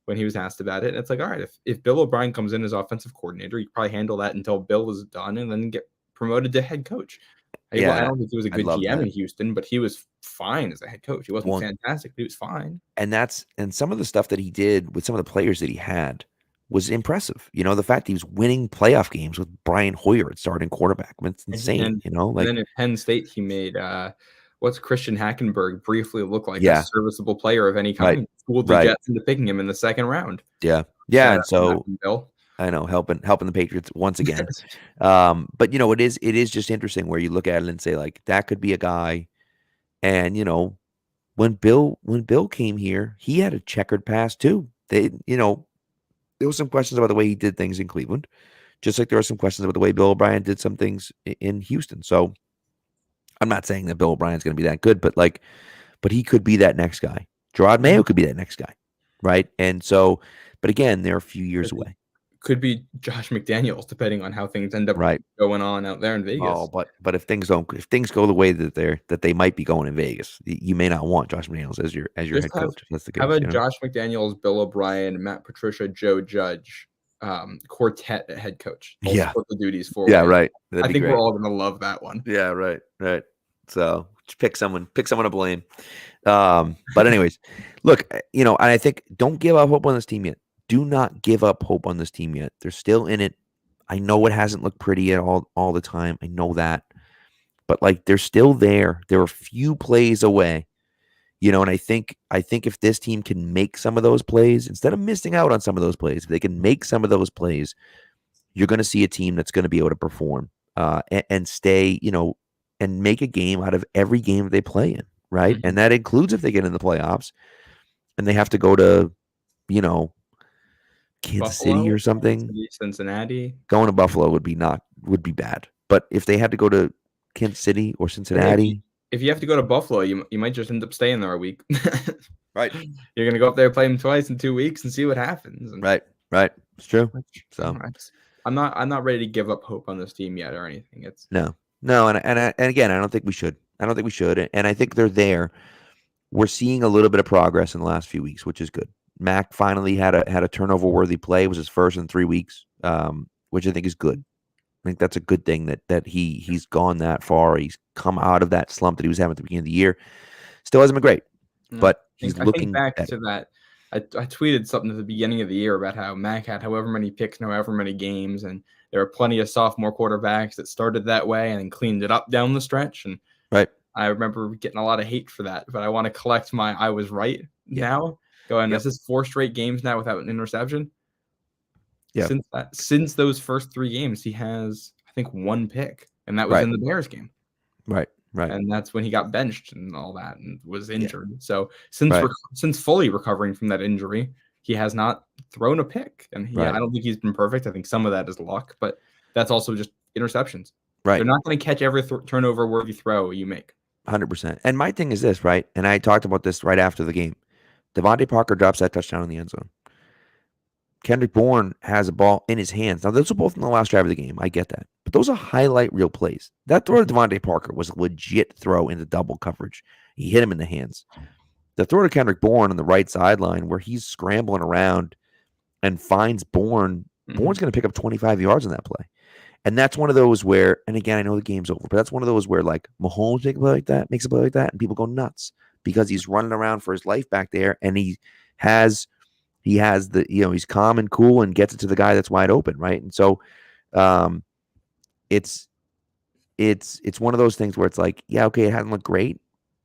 when he was asked about it. And it's like, all right, if Bill O'Brien comes in as offensive coordinator, you probably handle that until Bill is done and then get promoted to head coach. I don't think he was a good GM in Houston, but he was fine as a head coach. He wasn't fantastic, but he was fine. And some of the stuff that he did with some of the players that he had was impressive. The fact he was winning playoff games with Brian Hoyer at starting quarterback. It's insane. And then at Penn State, he made what's Christian Hackenberg briefly look like a serviceable player of any kind. Schooled the Jets into picking him in the second round. Yeah. And so Bill. I know, helping the Patriots once again. But it is just interesting where you look at it and say, like, that could be a guy. And when Bill came here, he had a checkered past too. There was some questions about the way he did things in Cleveland, just like there are some questions about the way Bill O'Brien did some things in Houston. So I'm not saying that Bill O'Brien's going to be that good, but he could be that next guy. Gerard Mayo could be that next guy, right? And so, but again, they're a few years away. Could be Josh McDaniels, depending on how things end up going on out there in Vegas. Oh, but if things go the way that they might be going in Vegas, you may not want Josh McDaniels as your head coach. That's the case. How about Josh McDaniels, Bill O'Brien, Matt Patricia, Joe Judge, quartet at head coach? Put the duties forward. Yeah, right. I think we're all gonna love that one. Yeah, right. So just pick someone to blame. But anyways, look, and I think don't give up hope on this team yet. Do not give up hope on this team yet. They're still in it. I know it hasn't looked pretty at all the time. I know that. But like they're still there. They're a few plays away. And I think if this team can make some of those plays, instead of missing out on some of those plays, if they can make some of those plays, you're going to see a team that's going to be able to perform and stay, and make a game out of every game they play in, right? Mm-hmm. And that includes if they get in the playoffs and they have to go to, Kansas City or something. Cincinnati. Going to Buffalo would be bad. But if they had to go to Kansas City or Cincinnati. If you have to go to Buffalo, you might just end up staying there a week. Right. You're going to go up there, play them twice in 2 weeks and see what happens. Right. It's true. So I'm not ready to give up hope on this team yet or anything. It's No. And again, I don't think we should. And I think they're there. We're seeing a little bit of progress in the last few weeks, which is good. Mac finally had a turnover-worthy play. It was his first in 3 weeks, which I think is good. I think that's a good thing that he's gone that far. He's come out of that slump that he was having at the beginning of the year. Still hasn't been great, but he's looking back to I tweeted something at the beginning of the year about how Mac had however many picks, however many games, and there were plenty of sophomore quarterbacks that started that way and then cleaned it up down the stretch. And right. I remember getting a lot of hate for that, but I want to collect my I was right now. Going, this is 4 straight games now without an interception. Yeah. Since those first 3 games, he has, I think, 1 pick, and that was in the Bears game. Right. And that's when he got benched and all that and was injured. Yeah. So since fully recovering from that injury, he has not thrown a pick. And I don't think he's been perfect. I think some of that is luck, but that's also just interceptions. Right. They're not going to catch every turnover-worthy throw you make. 100%. And my thing is this, right? And I talked about this right after the game. Devontae Parker drops that touchdown in the end zone. Kendrick Bourne has a ball in his hands. Now, those are both in the last drive of the game. I get that. But those are highlight reel plays. That throw to Devontae Parker was a legit throw into double coverage. He hit him in the hands. The throw to Kendrick Bourne on the right sideline where he's scrambling around and finds Bourne. Bourne's going to pick up 25 yards on that play. And that's one of those where, and again, I know the game's over, but that's one of those where like Mahomes makes a play like that, and people go nuts because he's running around for his life back there, and he has the, he's calm and cool and gets it to the guy that's wide open, right? And so it's one of those things where it's like, yeah, okay, it hasn't looked great,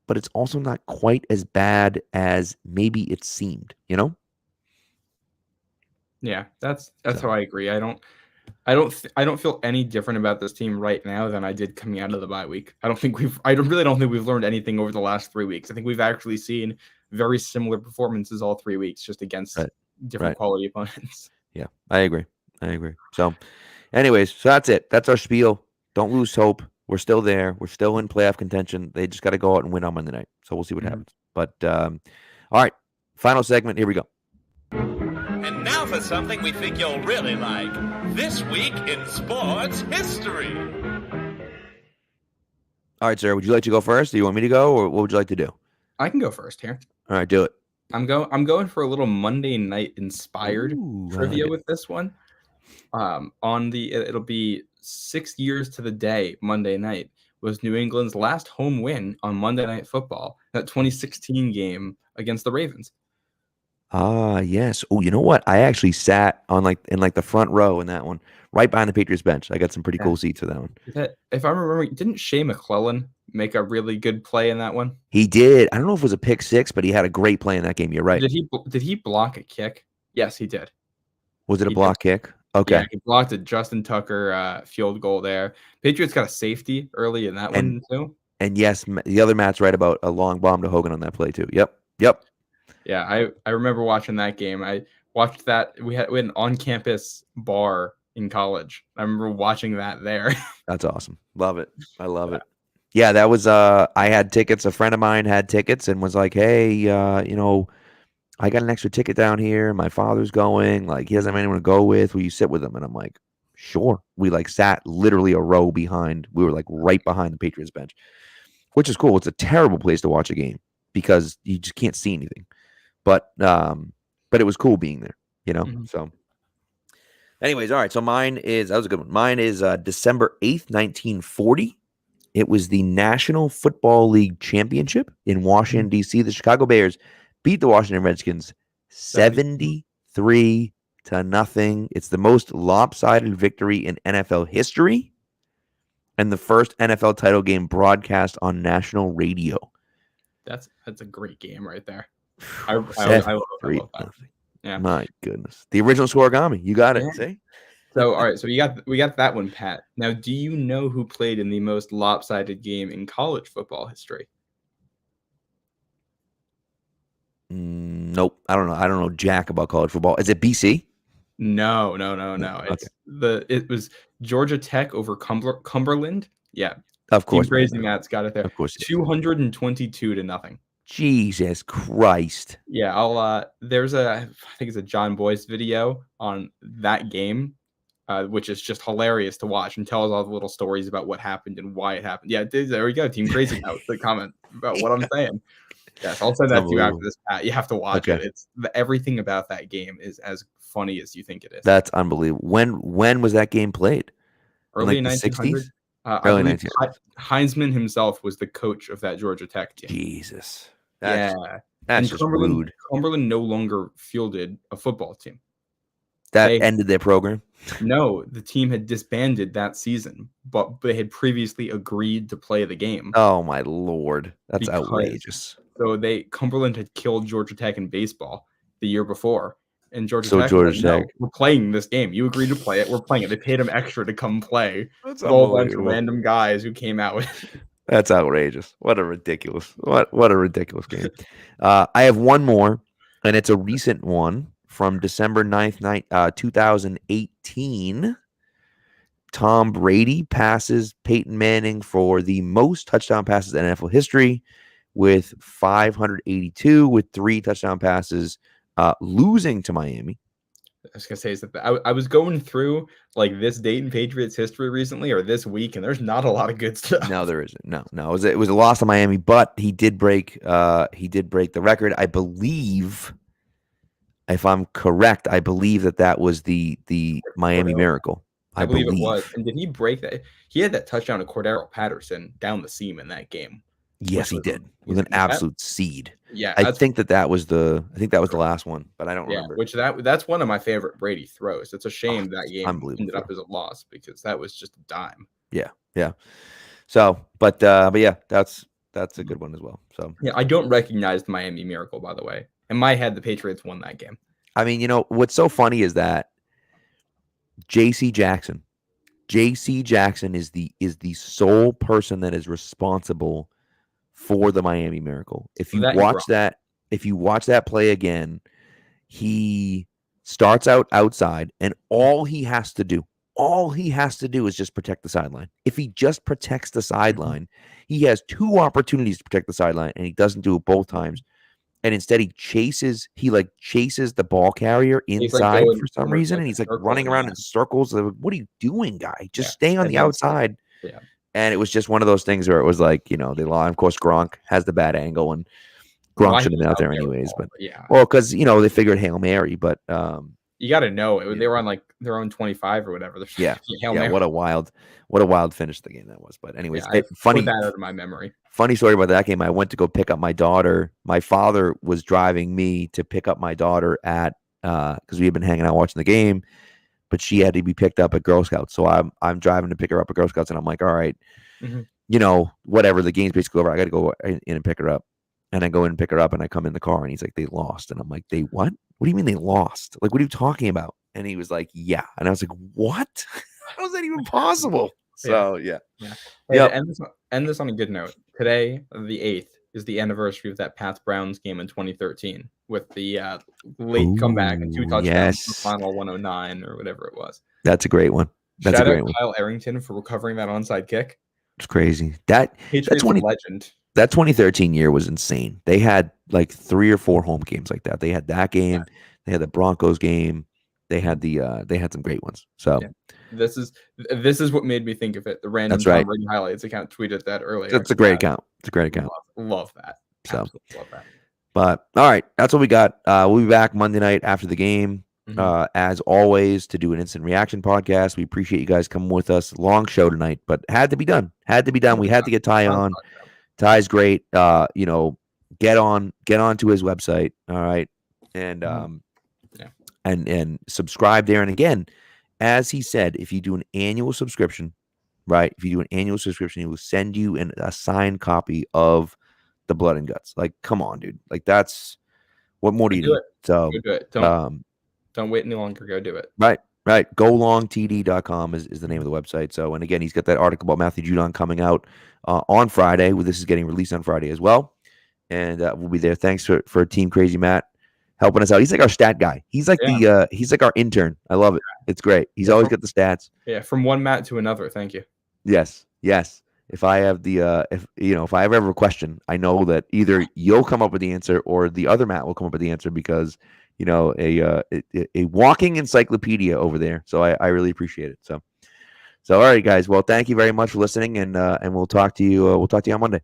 but it's also not quite as bad as maybe it seemed, Yeah, that's how I agree. I don't feel any different about this team right now than I did coming out of the bye week. I really don't think we've learned anything over the last 3 weeks. I think we've actually seen very similar performances all 3 weeks, just against different quality opponents. Yeah, I agree. So anyways, so that's it. That's our spiel. Don't lose hope. We're still there. We're still in playoff contention. They just got to go out and win on Monday night. So we'll see what happens. But all right, final segment. Here we go. And now for something we think you'll really like. This Week in Sports History. All right, sir. Would you like to go first? Do you want me to go, or what would you like to do? I can go first here. All right, do it. I'm going for a little Monday night inspired trivia with this one. It'll be 6 years to the day. Monday night was New England's last home win on Monday Night Football. That 2016 game against the Ravens. Yes. Oh, you know what? I actually sat on in the front row in that one, right behind the Patriots bench. I got some pretty cool seats for that one. If I remember, didn't Shea McClellan make a really good play in that one? He did. I don't know if it was a pick six, but he had a great play in that game. You're right. Did he block a kick? Yes, he did. Was it a block kick? Okay. Yeah, he blocked a Justin Tucker field goal there. Patriots got a safety early in that one too. And yes, the other Matt's right about a long bomb to Hogan on that play too. Yep. Yeah, I remember watching that game. I watched that. We had an on-campus bar in college. I remember watching that there. That's awesome. Love it. I love it. Yeah, that was I had tickets. A friend of mine had tickets and was like, hey, I got an extra ticket down here. My father's going. Like, he doesn't have anyone to go with. Will you sit with him? And I'm like, sure. We sat literally a row behind. We were right behind the Patriots bench, which is cool. It's a terrible place to watch a game because you just can't see anything. But it was cool being there, So anyways, all right. So that was a good one. Mine is December 8th, 1940. It was the National Football League Championship in Washington, D.C. The Chicago Bears beat the Washington Redskins 73-0. It's the most lopsided victory in NFL history and the first NFL title game broadcast on national radio. That's a great game right there. I love that. Yeah. My goodness. The original scoregami. You got it. Yeah. See? So all right, so we got that one, Pat. Now, do you know who played in the most lopsided game in college football history? Nope. I don't know jack about college football. Is it BC? No. It was Georgia Tech over Cumberland. Yeah. Of course. Team Crazy Matt's got it there. Of course. 222-0. Jesus Christ. Yeah, I think it's a John Boyce video on that game, which is just hilarious to watch and tells all the little stories about what happened and why it happened. Yeah, there we go. Team Crazy Now, the comment about what I'm saying. Yes, I'll send that to you after this, Pat. You have to watch it. It's everything about that game is as funny as you think it is. That's unbelievable. When was that game played? Early 1960s? Early 1900s. Heisman himself was the coach of that Georgia Tech team. Jesus. That's and just rude. Cumberland no longer fielded a football team. That ended their program. No, the team had disbanded that season, but they had previously agreed to play the game. Oh my Lord, that's outrageous. So Cumberland had killed Georgia Tech in baseball the year before, and Georgia Tech Tech, no, we're playing this game. You agreed to play it. We're playing it. They paid him extra to come play. That's a whole bunch of random guys who came out with it. That's outrageous. What a ridiculous game. I have one more, and it's a recent one from December 9th, 2018. Tom Brady passes Peyton Manning for the most touchdown passes in NFL history with 582 with 3 touchdown passes, losing to Miami. I was going to say is that I was going through like this date in Patriots history recently or this week, and there's not a lot of good stuff. No, there isn't. No. It was a loss to Miami, but he did break the record. I believe, if I'm correct, that was the Miami Miracle. I believe it was. And did he break that? He had that touchdown to Cordero Patterson down the seam in that game. Yes, he did. With an absolute seed. Yeah. I think that was the last one, but I don't remember. Which that's one of my favorite Brady throws. It's a shame that game ended up as a loss because that was just a dime. Yeah. Yeah. So, but yeah, that's a good one as well. So yeah, I don't recognize the Miami Miracle, by the way. In my head, the Patriots won that game. I mean, what's so funny is that J.C. Jackson is the sole person that is responsible for the Miami Miracle. If you watch that play again, he starts out outside, and all he has to do is just protect the sideline. If he just protects the sideline, he has 2 opportunities to protect the sideline, and he doesn't do it both times. And instead, he chases the ball carrier inside for some reason, and he's like running around in circles. What are you doing, guy? Just stay on the outside. Yeah. And it was just one of those things where it was like, they lie. Of course, Gronk has the bad angle, and Gronk should have been out there anyways. But because they figured Hail Mary, but you got to know they were on like their own 25 or whatever. Yeah. What a wild finish the game that was. But anyways, funny. Put that out of my memory. Funny story about that game. I went to go pick up my daughter. My father was driving me to pick up my daughter at because we had been hanging out watching the game, but she had to be picked up at Girl Scouts. So I'm driving to pick her up at Girl Scouts, and I'm like, all right, whatever. The game's basically over. I got to go in and pick her up. And I go in and pick her up, and I come in the car, and he's like, they lost. And I'm like, they what? What do you mean they lost? Like, what are you talking about? And he was like, yeah. And I was like, what? How is that even possible? So, yeah. Hey, end this on a good note. Today, the 8th, is the anniversary of that Pats Browns game in 2013 with the late comeback and 2 touchdowns in the final 109 or whatever it was. That's a great one. That's Shout a great out one. Kyle Arrington for recovering that onside kick. It's crazy. That's a legend. That 2013 year was insane. They had like 3 or 4 home games like that. They had that game. They had the Broncos game. They had they had some great ones. So this is what made me think of it. The random Tom Brady highlights account tweeted that earlier. It's a great account. It's a great account. Love that. So, absolutely love that. But all right, that's what we got. We'll be back Monday night after the game. As always, to do an instant reaction podcast. We appreciate you guys coming with us. Long show tonight, but had to be done. We had to get Ty on. Ty's great. Get on to his website. All right. And and subscribe there. And again, as he said, if you do an annual subscription, right? If you do an annual subscription, he will send you a signed copy of the Blood and Guts. Like, come on, dude. Like, that's what more do you need? So do it. Don't wait any longer. Go do it. Right. GoLongTD.com is the name of the website. So, and again, he's got that article about Matthew Judon coming out on Friday. This is getting released on Friday as well. And we'll be there. Thanks for Team Crazy Matt helping us out. He's like our stat guy. He's like he's like our intern. I love it. It's great. He's always got the stats. Yeah, from one Matt to another. Thank you. Yes. If I have if I ever have a question, I know that either you'll come up with the answer or the other Matt will come up with the answer because a walking encyclopedia over there. So I really appreciate it. So all right, guys. Well, thank you very much for listening, and we'll talk to you. We'll talk to you on Monday.